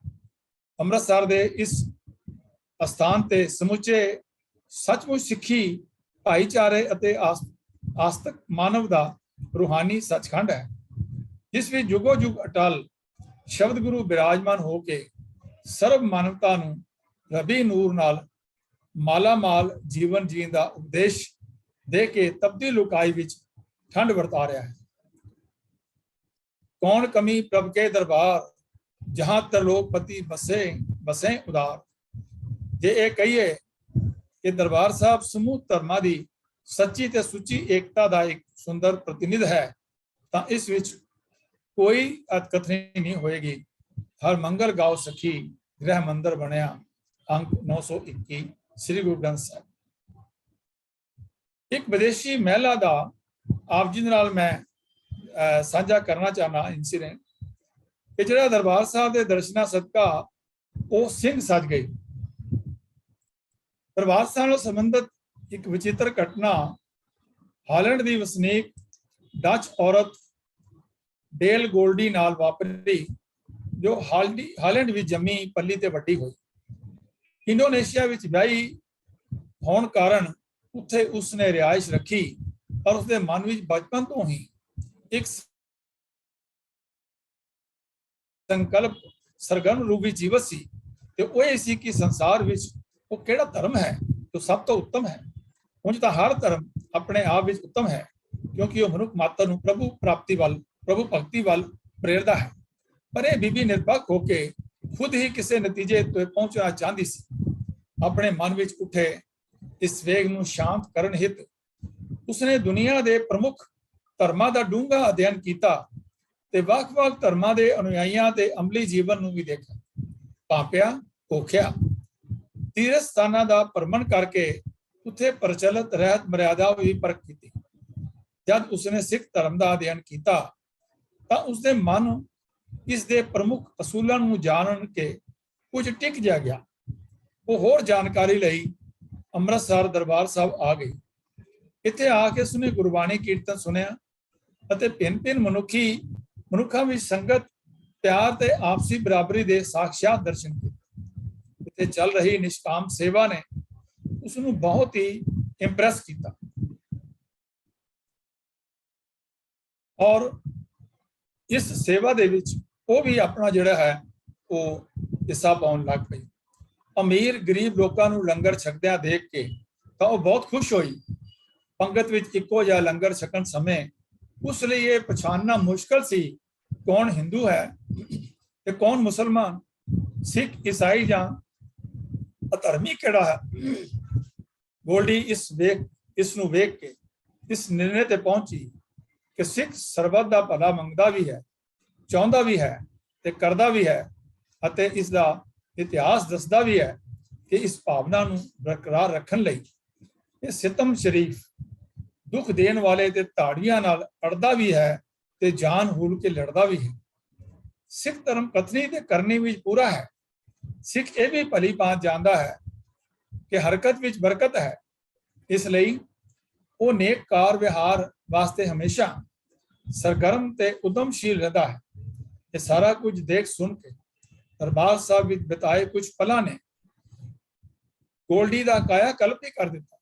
ਅੰਮ੍ਰਿਤਸਰ ਦੇ ਇਸ ਅਸਥਾਨ ਤੇ ਸਮੁੱਚੇ ਸੱਚਮੁੱਚ ਸਿੱਖੀ ਭਾਈਚਾਰੇ ਅਤੇ ਆਸਤਕ ਮਾਨਵ ਦਾ रूहानी सचखंड है, जिस ਵਿੱਚ जुगो जुग अटल शब्द गुरु विराजमान हो के सर्व मानवता ਨੂੰ रबी नूर नाल माला माल जीवन जीण ਦਾ ਉਪਦੇਸ਼ ਦੇ ਕੇ ਤਬਦੀ ਲੁਕਾਈ ਵਿੱਚ ठंड ਵਰਤਾ ਰਿਹਾ है। कौन कमी प्रभ के दरबार जहां त्रिलोकपति बसे बसे उदार। जे ਇਹ ਕਹੀਏ ਕਿ ਦਰਬਾਰ ਸਾਹਿਬ ਸਮੂਹ ਧਰਮਾਂ ਦੀ ਸੱਚੀ ਤੇ ਸੁੱਚੀ ਏਕਤਾ ਦਾ ਇੱਕ ਸੁੰਦਰ ਪ੍ਰਤੀਨਿਧ ਹੈ, ਤਾਂ ਇਸ ਵਿੱਚ ਕੋਈ ਅਤਕਥਨੀ ਨਹੀਂ ਹੋਏਗੀ। ਹਰ ਮੰਗਲ ਗਾਓ ਸਖੀ ਗ੍ਰਹਿ ਮੰਦਰ ਬਣਿਆ, ਅੰਕ 921 ਸ੍ਰੀ ਗੁਰੂ ਗ੍ਰੰਥ ਸਾਹਿਬ। ਇੱਕ ਵਿਦੇਸ਼ੀ ਮਹਿਲਾ ਦਾ ਆਪ ਜੀ ਨਾਲ ਮੈਂ ਸਾਂਝਾ ਕਰਨਾ ਚਾਹਨਾ ਇਨਸੀਡੈਂਟ ਕਿ ਜਿਹੜਾ ਦਰਬਾਰ ਸਾਹਿਬ ਦੇ ਦਰਸ਼ਨਾਂ ਸਦਕਾ ਉਹ ਸਿੰਘ ਸਜ ਗਈ। ਦਰਬਾਰ ਸਾਹਿਬ ਨਾਲ ਸੰਬੰਧਿਤ ਇੱਕ ਵਿਚਿੱਤਰ ਘਟਨਾ ਹਾਲੈਂਡ ਦੀ ਵਸਨੀਕ ਡੱਚ ਔਰਤ ਡੇਲ ਗੋਲਡੀ ਨਾਲ ਵਾਪਰੀ, ਜੋ ਹਾਲੈਂਡ ਵਿੱਚ ਜੰਮੀ ਪੱਲੀ ਤੇ ਵੱਡੀ ਹੋਈ। ਇੰਡੋਨੇਸ਼ੀਆ ਵਿੱਚ ਵਿਆਹੀ ਹੋਣ ਕਾਰਨ ਉੱਥੇ ਉਸਨੇ ਰਿਹਾਇਸ਼ ਰੱਖੀ, ਪਰ ਉਸਦੇ ਮਨ ਵਿੱਚ ਬਚਪਨ ਤੋਂ ਹੀ ਇੱਕ ਸੰਕਲਪ ਸਰਗਰਮ ਰੂਪ ਵਿੱਚ ਜੀਵਤ ਸੀ, ਤੇ ਉਹ ਇਹ ਸੀ ਕਿ ਸੰਸਾਰ ਵਿੱਚ ਉਹ ਕਿਹੜਾ ਧਰਮ ਹੈ ਜੋ ਸਭ ਤੋਂ ਉੱਤਮ ਹੈ। ਉਂਝ ਤਾਂ ਹਰ ਧਰਮ ਆਪਣੇ ਆਪ ਵਿੱਚ ਉੱਤਮ ਹੈ, ਕਿਉਂਕਿ ਉਹ ਮਨੁੱਖ ਮਾਤਰ ਨੂੰ ਪ੍ਰਭੂ ਪ੍ਰਾਪਤੀ ਵੱਲ, ਪ੍ਰਭੂ ਭਗਤੀ ਵੱਲ ਪ੍ਰੇਰਦਾ ਹੈ। ਪਰ ਇਹ ਬੀਬੀ ਨਿਰਪੱਖ ਹੋ ਕੇ ਖੁਦ ਹੀ ਕਿਸੇ ਨਤੀਜੇ ਤੇ ਪਹੁੰਚਣਾ ਚਾਹੁੰਦੀ ਸੀ। ਆਪਣੇ ਮਨ ਵਿੱਚ ਉੱਠੇ ਇਸ ਵੇਗ ਨੂੰ ਸ਼ਾਂਤ ਕਰਨ ਹਿੱਤ ਉਸਨੇ ਦੁਨੀਆ ਦੇ ਪ੍ਰਮੁੱਖ ਧਰਮਾਂ ਦਾ ਡੂੰਘਾ ਅਧਿਐਨ ਕੀਤਾ ਤੇ ਵੱਖ-ਵੱਖ ਧਰਮਾਂ ਦੇ ਅਨੁਯਾਈਆਂ ਤੇ ਅਮਲੀ ਜੀਵਨ ਨੂੰ ਵੀ ਦੇਖਿਆ, ਭਾਂਪਿਆ, ਭੋਖਿਆ। ਤੀਰਥ ਸਥਾਨਾਂ ਦਾ ਭਰਮਣ ਕਰਕੇ ਉੱਥੇ ਪ੍ਰਚਲਿਤ ਰਹਿਤ ਮਰਿਆਦਾ ਵੀ ਪਰਖ ਕੀਤੀ। ਜਦ ਉਸਨੇ ਸਿੱਖ ਧਰਮ ਦਾ ਅਧਿਐਨ ਕੀਤਾ ਤਾਂ ਉਸਦੇ ਮਨ ਇਸ ਦੇ ਪ੍ਰਮੁੱਖ ਅਸੂਲਾਂ ਨੂੰ ਜਾਣਨ ਕੇ ਕੁਝ ਟਿਕ ਜਾ ਗਿਆ। ਉਹ ਹੋਰ ਜਾਣਕਾਰੀ ਲਈ ਅੰਮ੍ਰਿਤਸਰ ਦਰਬਾਰ ਸਾਹਿਬ ਆ ਗਈ। ਇੱਥੇ ਆ ਕੇ ਉਸਨੇ ਗੁਰਬਾਣੀ ਕੀਰਤਨ ਸੁਣਿਆ ਅਤੇ ਭਿੰਨ-ਭਿੰਨ ਮਨੁੱਖਾਂ ਵਿੱਚ ਸੰਗਤ, ਪਿਆਰ ਤੇ ਆਪਸੀ ਬਰਾਬਰੀ ਦੇ ਸਾਖਸ਼ਾਤ ਦਰਸ਼ਨ ਕੀਤੇ। ਇੱਥੇ ਚੱਲ ਰਹੀ ਨਿਸ਼ਕਾਮ ਸੇਵਾ ਨੇ ਉਸ ਨੂੰ ਬਹੁਤ ਹੀ ਇੰਪ੍ਰੈਸ ਕੀਤਾ ਔਰ ਇਸ ਸੇਵਾ ਦੇ ਵਿੱਚ ਉਹ ਵੀ ਆਪਣਾ ਜਿਹੜਾ ਹੈ ਉਹ ਹਿੱਸਾ ਪਾਉਣ ਲੱਗ ਪਈ। ਅਮੀਰ ਗਰੀਬ ਲੋਕਾਂ ਨੂੰ ਲੰਗਰ ਛਕਦਿਆਂ ਦੇਖ ਕੇ ਤਾਂ ਉਹ ਬਹੁਤ ਖੁਸ਼ ਹੋਈ। ਪੰਗਤ ਵਿੱਚ ਇੱਕੋ ਜਿਹਾ ਲੰਗਰ ਛਕਣ ਸਮੇਂ ਉਸ ਲਈ ਇਹ ਪਛਾਣਨਾ ਮੁਸ਼ਕਲ ਸੀ ਕੌਣ ਹਿੰਦੂ ਹੈ ਤੇ ਕੌਣ ਮੁਸਲਮਾਨ, ਸਿੱਖ, ਈਸਾਈ ਜਾਂ ਅਧਰਮੀ ਕਿਹੜਾ ਹੈ। ਗੋਲਡੀ ਇਸ ਨੂੰ ਵੇਖ ਕੇ ਇਸ ਨਿਰਣੇ ਤੇ ਪਹੁੰਚੀ ਕਿ ਸਿੱਖ ਸਰਬੱਤ ਦਾ ਭਲਾ ਮੰਗਦਾ ਵੀ ਹੈ, ਚਾਹੁੰਦਾ ਵੀ ਹੈ ਤੇ ਕਰਦਾ ਵੀ ਹੈ, ਅਤੇ ਇਸ ਦਾ ਇਤਿਹਾਸ ਦੱਸਦਾ ਵੀ ਹੈ ਕਿ ਇਸ ਭਾਵਨਾ ਨੂੰ ਬਰਕਰਾਰ ਰੱਖਣ ਲਈ ਇਹ ਸਿਤਮ ਸ਼ਰੀਫ ਦੁੱਖ ਦੇਣ ਵਾਲੇ ਤੇ ਧਾੜੀਆਂ ਨਾਲ ਅੜਦਾ ਵੀ ਹੈ ਤੇ ਜਾਨ ਹੂਲ ਕੇ ਲੜਦਾ ਵੀ ਹੈ। ਸਿੱਖ ਧਰਮ ਕਥਨੀ ਤੇ ਕਰਨੀ ਵਿੱਚ ਪੂਰਾ ਹੈ। ਸਿੱਖ ਇਹ ਵੀ ਭਲੀ ਭਾਂਤ ਜਾਣਦਾ ਹੈ ਕਿ ਹਰਕਤ ਵਿੱਚ ਬਰਕਤ ਹੈ, ਇਸ ਲਈ ਉਹ ਨੇਕ ਕਾਰ ਵਿਹਾਰ ਵਾਸਤੇ ਹਮੇਸ਼ਾ ਸਰਗਰਮ ਤੇ ਉਦਮਸ਼ੀਲ ਰਹਿੰਦਾ ਹੈ। ਇਹ ਸਾਰਾ ਕੁਝ ਦੇਖ ਸੁਣ ਕੇ ਦਰਬਾਰ ਸਾਹਿਬ ਵਿੱਚ ਬਿਤਾਏ ਕੁਝ ਪਲਾਂ ਨੇ ਗੋਲਡੀ ਦਾ ਕਾਇਆ ਕਲਪ ਹੀ ਕਰ ਦਿੱਤਾ।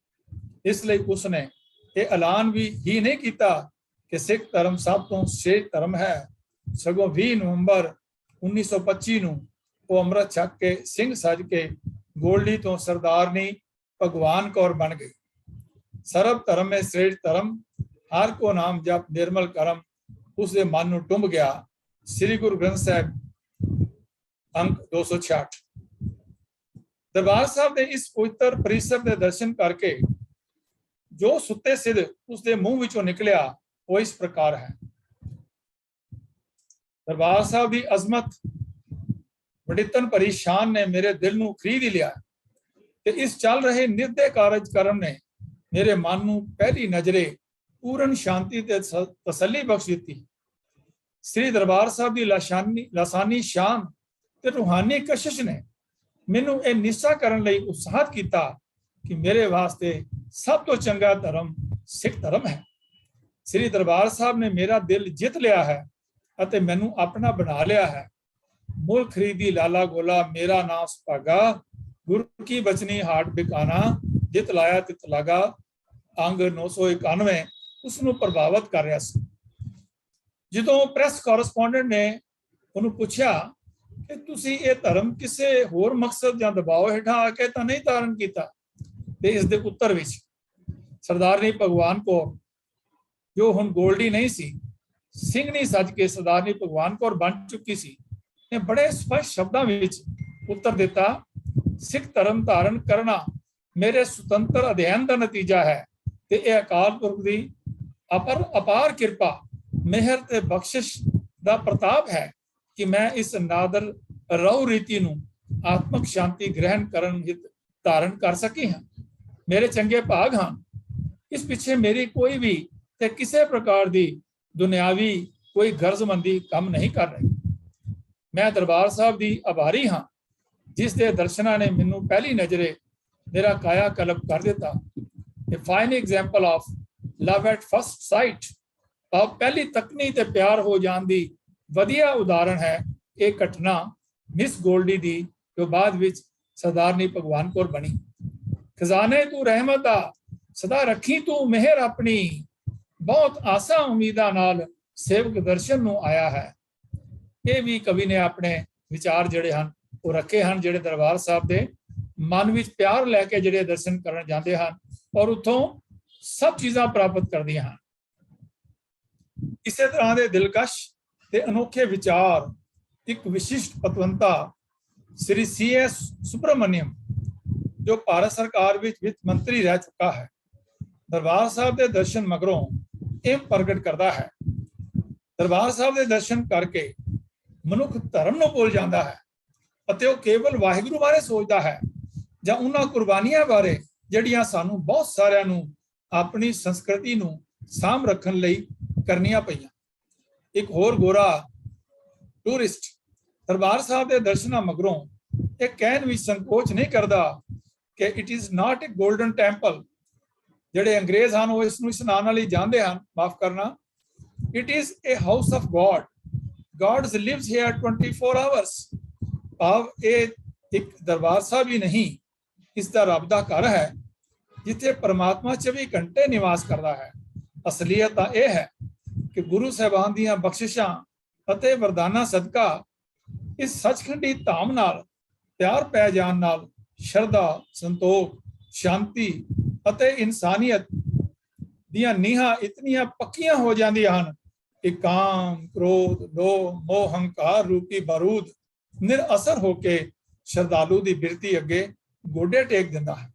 ਇਸ ਲਈ ਉਸਨੇ ਇਹ ਐਲਾਨ ਵੀ ਹੀ ਨਹੀਂ ਕੀਤਾ ਕਿ ਸਿੱਖ ਧਰਮ ਸਭ ਤੋਂ ਸ੍ਰੇਸ਼ਟ ਧਰਮ ਹੈ, ਸਗੋਂ 20 ਨਵੰਬਰ 1925 ਨੂੰ ਉਹ ਅੰਮ੍ਰਿਤ ਛਕ ਕੇ ਸਿੰਘ ਸਜ ਕੇ ਗੋਲਡੀ ਤੋਂ ਸਰਦਾਰਨੀ ਭਗਵਾਨ ਕੌਰ ਬਣ ਗਈ। ਸਰਬ ਧਰਮ ਹੈ ਸ੍ਰੇਸ਼ਟ ਧਰਮ, ਹਰ ਕੋ ਨਾਮ ਜਪ ਨਿਰਮਲ ਕਰਮ, ਉਸਦੇ ਮਨ ਨੂੰ ਟੁੰਬ ਗਿਆ। ਸ੍ਰੀ ਗੁਰੂ ਗ੍ਰੰਥ ਸਾਹਿਬ ਅੰਕ 266। ਦਰਬਾਰ ਸਾਹਿਬ ਦੇ ਇਸ ਪਵਿੱਤਰ ਪਰਿਸਰ ਦੇ ਦਰਸ਼ਨ ਕਰਕੇ ਜੋ ਸੁੱਤੇ ਸਿੱਧ ਉਸਦੇ ਮੂੰਹ ਵਿੱਚੋਂ ਨਿਕਲਿਆ ਉਹ ਇਸ ਪ੍ਰਕਾਰ ਹੈ। ਦਰਬਾਰ ਸਾਹਿਬ ਦੀ ਅਜ਼ਮਤ, ਵਡਿੱਤਨ ਭਰੀ ਸ਼ਾਨ ਨੇ ਮੇਰੇ ਦਿਲ ਨੂੰ ਖਰੀਦ ਹੀ ਲਿਆ ਤੇ ਇਸ ਚੱਲ ਰਹੇ ਨਿਰਦੇ ਕਾਰਜ ਕਰਨ ਨੇ ਮੇਰੇ ਮਨ ਨੂੰ ਪਹਿਲੀ ਨਜ਼ਰੇ ਪੂਰਨ ਸ਼ਾਂਤੀ ਤੇ ਤਸੱਲੀ ਬਖਸ਼ ਦਿੱਤੀ। ਸ੍ਰੀ ਦਰਬਾਰ ਸਾਹਿਬ ਦੀ ਲਾਸਾਨੀ ਸ਼ਾਨ ਤੇ ਰੂਹਾਨੀ ਕਸ਼ਿਸ਼ ਨੇ ਮੈਨੂੰ ਇਹ ਨਿਸ਼ਚਾ ਕਰਨ ਲਈ ਉਤਸ਼ਾਹਿਤ ਕੀਤਾ ਕਿ ਮੇਰੇ ਵਾਸਤੇ ਸਭ ਤੋਂ ਚੰਗਾ ਧਰਮ ਸਿੱਖ ਧਰਮ ਹੈ। ਸ੍ਰੀ ਦਰਬਾਰ ਸਾਹਿਬ ਨੇ ਮੇਰਾ ਦਿਲ ਜਿੱਤ ਲਿਆ ਹੈ ਅਤੇ ਮੈਨੂੰ ਆਪਣਾ ਬਣਾ ਲਿਆ ਹੈ। ਮੁੱਲ ਖਰੀਦੀ ਲਾਲਾ ਗੋਲਾ, ਮੇਰਾ ਨਾਮ ਸੁਭਾਗਾ, ਗੁਰੂ ਕੀ ਬਚਨੀ ਹਾਟ ਬਿਕਾਨਾ, ਜਿਤ ਲਾਇਆ ਤਿਤ ਲਾਗਾ, ਅੰਗ 991 ਉਸ ਨੂੰ ਪ੍ਰਭਾਵਿਤ ਕਰ ਰਿਹਾ ਸੀ। ਜਦੋਂ ਪ੍ਰੈਸ ਕੋਰਸਪੋਂਡੈਂਟ ਨੇ ਉਹਨੂੰ ਪੁੱਛਿਆ ਕਿ ਤੁਸੀਂ ਇਹ ਧਰਮ ਕਿਸੇ ਹੋਰ ਮਕਸਦ ਜਾਂ ਦਬਾਅ ਹੇਠਾਂ ਆ ਕੇ ਤਾਂ ਨਹੀਂ ਧਾਰਨ ਕੀਤਾ, ਤੇ ਇਸ ਦੇ ਉੱਤਰ ਵਿੱਚ ਸਰਦਾਰਨੀ ਭਗਵਾਨ ਕੌਰ, ਜੋ ਹੁਣ ਗੋਲਡੀ ਨਹੀਂ ਸੀ, ਸਿੰਘਣੀ ਸੱਜ ਕੇ ਸਰਦਾਰਨੀ ਭਗਵਾਨ ਕੌਰ ਬਣ ਚੁੱਕੀ ਸੀ, ਨੇ ਬੜੇ ਸਪਸ਼ਟ ਸ਼ਬਦਾਂ ਵਿੱਚ ਉੱਤਰ ਦਿੱਤਾ, ਸਿੱਖ ਧਰਮ ਧਾਰਨ ਕਰਨਾ ਮੇਰੇ ਸੁਤੰਤਰ ਅਧਿਐਨ ਦਾ ਨਤੀਜਾ ਹੈ ਤੇ ਇਹ ਅਕਾਲ ਪੁਰਖ ਦੀ ਅਪਾਰ ਕਿਰਪਾ, ਮਿਹਰ ਤੇ ਬਖਸ਼ਿਸ਼ ਦਾ ਪ੍ਰਤਾਪ ਹੈ ਕਿ ਮੈਂ ਇਸ ਨਾਦਰ ਰਹੁ ਰੀਤੀ ਨੂੰ ਆਤਮਕ ਸ਼ਾਂਤੀ ਗ੍ਰਹਿਣ ਕਰਨ ਹਿਤ ਧਾਰਨ ਕਰ ਸਕੀ ਹਾਂ। ਮੇਰੇ ਚੰਗੇ ਭਾਗ ਹਨ। ਇਸ ਪਿੱਛੇ ਮੇਰੀ ਕੋਈ ਵੀ ਤੇ ਕਿਸੇ ਪ੍ਰਕਾਰ ਦੀ ਦੁਨਿਆਵੀ ਕੋਈ ਗਰਜ਼ਮੰਦੀ ਕੰਮ ਨਹੀਂ ਕਰ ਰਹੀ। ਮੈਂ ਦਰਬਾਰ ਸਾਹਿਬ ਦੀ ਆਭਾਰੀ ਹਾਂ, ਜਿਸ ਦੇ ਦਰਸ਼ਨਾਂ ਨੇ ਮੈਨੂੰ ਪਹਿਲੀ ਨਜ਼ਰੇ ਮੇਰਾ ਕਾਇਆ ਕਲਪ ਕਰ ਦਿੱਤਾ। A fine example of love at first sight, ਪਹਿਲੀ ਤੱਕਨੀ ਤੇ ਪਿਆਰ ਹੋ ਜਾਣ ਦੀ ਵਧੀਆ ਉਦਾਹਰਣ ਹੈ ਇਹ ਘਟਨਾ ਮਿਸ ਗੋਲਡੀ ਦੀ, ਜੋ ਬਾਅਦ ਵਿੱਚ ਸਰਦਾਰਨੀ ਭਗਵਾਨ ਕੌਰ ਬਣੀ। ਖਜ਼ਾਨੇ ਤੂੰ ਰਹਿਮਤ ਦਾ ਸਦਾ ਰੱਖੀ ਤੂੰ ਮਿਹਰ ਆਪਣੀ, ਬਹੁਤ ਆਸਾਂ ਉਮੀਦਾਂ ਨਾਲ ਸੇਵਕ ਦਰਸ਼ਨ ਨੂੰ ਆਇਆ ਹੈ। ਇਹ ਵੀ ਕਵੀ ਨੇ ਆਪਣੇ ਵਿਚਾਰ ਜਿਹੜੇ ਹਨ ਉਹ ਰੱਖੇ ਹਨ, ਜਿਹੜੇ ਦਰਬਾਰ ਸਾਹਿਬ ਦੇ ਮਨ ਵਿੱਚ ਪਿਆਰ ਲੈ ਕੇ ਜਿਹੜੇ ਦਰਸ਼ਨ ਕਰਨ ਜਾਂਦੇ ਹਨ ਔਰ ਉੱਥੋਂ ਸਭ ਚੀਜ਼ਾਂ ਪ੍ਰਾਪਤ ਕਰਦੀਆਂ ਹਨ। ਇਸੇ ਤਰ੍ਹਾਂ ਦੇ ਦਿਲਕਸ਼ ਤੇ ਅਨੋਖੇ ਵਿਚਾਰ ਇੱਕ ਵਿਸ਼ਿਸ਼ਟ ਪਤਵੰਤਾ ਸ੍ਰੀ CS ਸੁਬਰਾਮਨਿਅਮ, ਜੋ ਭਾਰਤ ਸਰਕਾਰ ਵਿੱਚ ਵਿੱਤ ਮੰਤਰੀ ਰਹਿ ਚੁੱਕਾ ਹੈ, ਦਰਬਾਰ ਸਾਹਿਬ ਦੇ ਦਰਸ਼ਨ ਮਗਰੋਂ ਇਹ ਪ੍ਰਗਟ ਕਰਦਾ ਹੈ। ਦਰਬਾਰ ਸਾਹਿਬ ਦੇ ਦਰਸ਼ਨ ਕਰਕੇ ਮਨੁੱਖ ਧਰਮ ਨੂੰ ਭੁੱਲ ਜਾਂਦਾ ਹੈ ਅਤੇ ਉਹ ਕੇਵਲ ਵਾਹਿਗੁਰੂ ਬਾਰੇ ਸੋਚਦਾ ਹੈ ਜਾਂ ਉਹਨਾਂ ਕੁਰਬਾਨੀਆਂ ਬਾਰੇ ਜਿਹੜੀਆਂ ਸਾਨੂੰ ਬਹੁਤ ਸਾਰਿਆਂ ਨੂੰ ਆਪਣੀ ਸੰਸਕ੍ਰਿਤੀ ਨੂੰ ਸਾਂਭ ਰੱਖਣ ਲਈ ਕਰਨੀਆਂ ਪਈਆਂ। ਇੱਕ ਹੋਰ ਗੋਰਾ ਟੂਰਿਸਟ ਦਰਬਾਰ ਸਾਹਿਬ ਦੇ ਦਰਸ਼ਨਾਂ ਮਗਰੋਂ ਇਹ ਕਹਿਣ ਵਿੱਚ ਸੰਕੋਚ ਨਹੀਂ ਕਰਦਾ ਕਿ it is not A golden temple. ਜਿਹੜੇ ਅੰਗਰੇਜ਼ ਹਨ ਉਹ ਇਸ ਨੂੰ ਇਸ ਨਾਂ ਨਾਲ ਹੀ ਜਾਣਦੇ ਹਨ, ਮਾਫ ਕਰਨਾ, it is a house of God, God lives here 24 hours. ਭਾਵ ਇਹ ਇੱਕ ਦਰਬਾਰ ਸਾਹਿਬ ਹੀ ਨਹੀਂ, ਇਸ ਦਾ ਰੱਬ ਦਾ ਘਰ ਹੈ ਜਿੱਥੇ ਪਰਮਾਤਮਾ 24 ਘੰਟੇ ਨਿਵਾਸ ਕਰਦਾ ਹੈ। ਅਸਲੀਅਤ ਤਾਂ ਇਹ ਹੈ ਕਿ ਗੁਰੂ ਸਾਹਿਬਾਨ ਦੀਆਂ ਬਖਸ਼ਿਸ਼ਾਂ ਅਤੇ ਵਰਦਾਨਾਂ ਸਦਕਾ ਇਸ ਸੱਚਖੰਡੀ ਧਾਮ ਨਾਲ ਪਿਆਰ ਪੈ ਜਾਣ ਨਾਲ ਸ਼ਰਧਾ, ਸੰਤੋਖ, ਸ਼ਾਂਤੀ ਅਤੇ ਇਨਸਾਨੀਅਤ ਦੀਆਂ ਨੀਹਾਂ ਇਤਨੀਆਂ ਪੱਕੀਆਂ ਹੋ ਜਾਂਦੀਆਂ ਹਨ ਕਿ ਕਾਮ, ਕ੍ਰੋਧ, ਲੋਭ, ਮੋਹ, ਹੰਕਾਰ ਰੂਪੀ ਬਾਰੂਦ ਨਿਰਅਸਰ ਹੋ ਕੇ ਸ਼ਰਧਾਲੂ ਦੀ ਬਿਰਤੀ ਅੱਗੇ ਗੋਡੇ ਟੇਕ ਦਿੰਦਾ ਹੈ।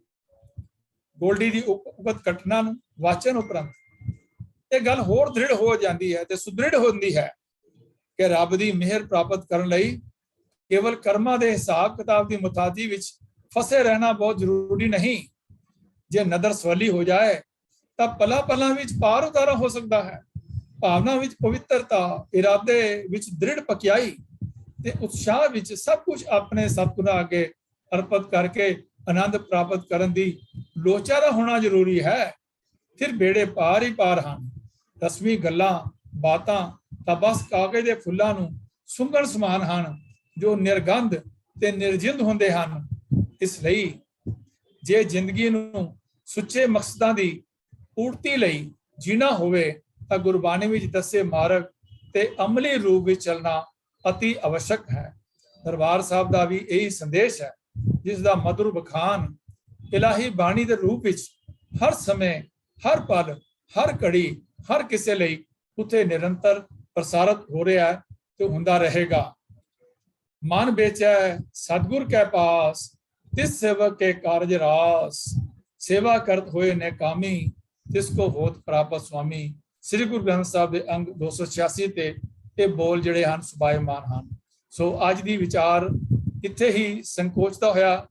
ਗੋਲਡੀ ਦੀ ਉਕਤ ਘਟਨਾ ਨੂੰ ਵਾਚਨ ਉਪਰੰਤ ਇਹ ਗੱਲ ਹੋਰ ਦ੍ਰਿੜ ਹੋ ਜਾਂਦੀ ਹੈ ਤੇ ਸੁਦ੍ਰਿੜ ਹੁੰਦੀ ਹੈ ਕਿ ਰੱਬ ਦੀ ਮਿਹਰ ਪ੍ਰਾਪਤ ਕਰਨ ਲਈ ਕੇਵਲ ਕਰਮਾਂ ਦੇ ਹਿਸਾਬ ਕਿਤਾਬ ਦੀ ਮੁਤਾਦੀ ਵਿੱਚ ਫਸੇ ਰਹਿਣਾ ਬਹੁਤ ਜ਼ਰੂਰੀ ਨਹੀਂ। ਜੇ ਨਦਰ ਸਵਲੀ ਹੋ ਜਾਏ ਤਾਂ ਪਲਾਂ ਪਲਾਂ ਵਿੱਚ ਪਾਰ ਉਤਾਰਾ ਹੋ ਸਕਦਾ ਹੈ। ਭਾਵਨਾ ਵਿੱਚ ਪਵਿੱਤਰਤਾ, ਇਰਾਦੇ ਵਿੱਚ ਦ੍ਰਿੜ ਪਕਿਆਈ ਤੇ ਉਤਸ਼ਾਹ ਵਿੱਚ ਸਭ ਕੁਝ ਆਪਣੇ ਸਤਿਗੁਰਾਂ ਅੱਗੇ ਅਰਪਿਤ ਕਰਕੇ ਆਨੰਦ ਪ੍ਰਾਪਤ ਕਰਨ ਦੀ ਲੋਚਾ ਦਾ ਹੋਣਾ ਜ਼ਰੂਰੀ ਹੈ। ਫਿਰ ਬੇੜੇ ਪਾਰ ਹੀ ਪਾਰ ਹਨ। ਰਸਮੀ ਗੱਲਾਂ ਬਾਤਾਂ ਤਾਂ ਬਸ ਕਾਗਜ਼ ਦੇ ਫੁੱਲਾਂ ਨੂੰ ਸੁੰਘਣ ਸਮਾਨ ਹਨ, ਜੋ ਨਿਰਗੰਧ ਤੇ ਨਿਰਜਿੰਦ ਹੁੰਦੇ ਹਨ। ਇਸ ਲਈ ਜੇ ਜ਼ਿੰਦਗੀ ਨੂੰ ਸੁੱਚੇ ਮਕਸਦਾਂ ਦੀ ਪੂਰਤੀ ਲਈ ਜੀਣਾ ਹੋਵੇ ਤਾਂ ਗੁਰਬਾਣੀ ਵਿੱਚ ਦੱਸੇ ਮਾਰਗ ਤੇ ਅਮਲੀ ਰੂਪ ਵਿੱਚ ਚੱਲਣਾ ਅਤੀ ਆਵਸ਼ਕ ਹੈ। ਦਰਬਾਰ ਸਾਹਿਬ ਦਾ ਵੀ ਇਹੀ ਸੰਦੇਸ਼ ਹੈ, ਜਿਸ ਦਾ ਮਧੁਰ ਬਖਾਨ ਇਲਾਹੀ ਬਾਣੀ ਦੇ ਰੂਪ ਵਿੱਚ ਹਰ ਸਮੇਂ, ਹਰ ਪਲ, ਹਰ ਘੜੀ, ਹਰ ਕਿਸੇ ਲਈ ਉੱਥੇ ਨਿਰੰਤਰ ਪ੍ਰਸਾਰਿਤ ਹੋ ਰਿਹਾ ਹੈ ਤੇ ਹੁੰਦਾ ਰਹੇਗਾ। ਮਨ ਵੇਚੈ ਸਤਿਗੁਰ ਕੇ ਪਾਸ, ਤਿਸ ਸੇਵਕ ਕੇ ਕਾਰਜ ਰਾਸ, ਸੇਵਾ ਕਰਤ ਹੋਏ ਨੇ ਕਾਮੀ, ਤਿਸ ਕੋ ਹੋਤ ਪ੍ਰਾਪਤ ਸੁਆਮੀ। ਸ੍ਰੀ ਗੁਰੂ ਗ੍ਰੰਥ ਸਾਹਿਬ ਦੇ ਅੰਗ 286 ਤੇ ਇਹ ਬੋਲ ਜਿਹੜੇ ਹਨ ਸੁਭਾਇਮਾਨ ਹਨ। ਸੋ ਅੱਜ ਦੀ ਵਿਚਾਰ ਇੱਥੇ ਹੀ ਸੰਕੋਚਦਾ ਹੋਇਆ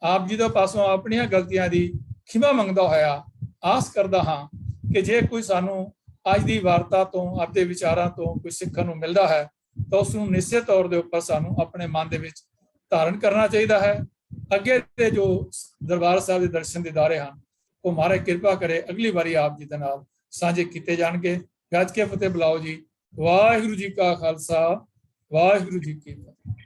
ਆਪ ਜੀ ਦੇ ਪਾਸੋਂ ਆਪਣੀਆਂ ਗਲਤੀਆਂ ਦੀ ਖਿਮਾ ਮੰਗਦਾ ਹੋਇਆ ਆਸ ਕਰਦਾ ਹਾਂ ਕਿ ਜੇ ਕੋਈ ਸਾਨੂੰ ਅੱਜ ਦੀ ਵਾਰਤਾ ਤੋਂ, ਆਪਦੇ ਵਿਚਾਰਾਂ ਤੋਂ ਕੋਈ ਸਿੱਖਣ ਨੂੰ ਮਿਲਦਾ ਹੈ ਤਾਂ ਉਸ ਨੂੰ ਨਿਸ਼ਚਿਤ ਤੌਰ ਦੇ ਉੱਪਰ ਸਾਨੂੰ ਆਪਣੇ ਮਨ ਦੇ ਵਿੱਚ ਧਾਰਨ ਕਰਨਾ ਚਾਹੀਦਾ ਹੈ। ਅੱਗੇ ਦੇ ਜੋ ਦਰਬਾਰ ਸਾਹਿਬ ਦੇ ਦਰਸ਼ਨ ਦੀਦਾਰੇ ਹਨ ਉਹ ਮਹਾਰਾਜ ਕਿਰਪਾ ਕਰੇ ਅਗਲੀ ਵਾਰੀ ਆਪ ਜੀ ਦੇ ਨਾਲ ਸਾਂਝੇ ਕੀਤੇ ਜਾਣਗੇ। ਗੱਜ ਕੇ ਫਤਿਹ ਬੁਲਾਓ ਜੀ। ਵਾਹਿਗੁਰੂ ਜੀ ਕਾ ਖਾਲਸਾ, ਵਾਹਿਗੁਰੂ ਜੀ ਕੀ ਫਤਿਹ।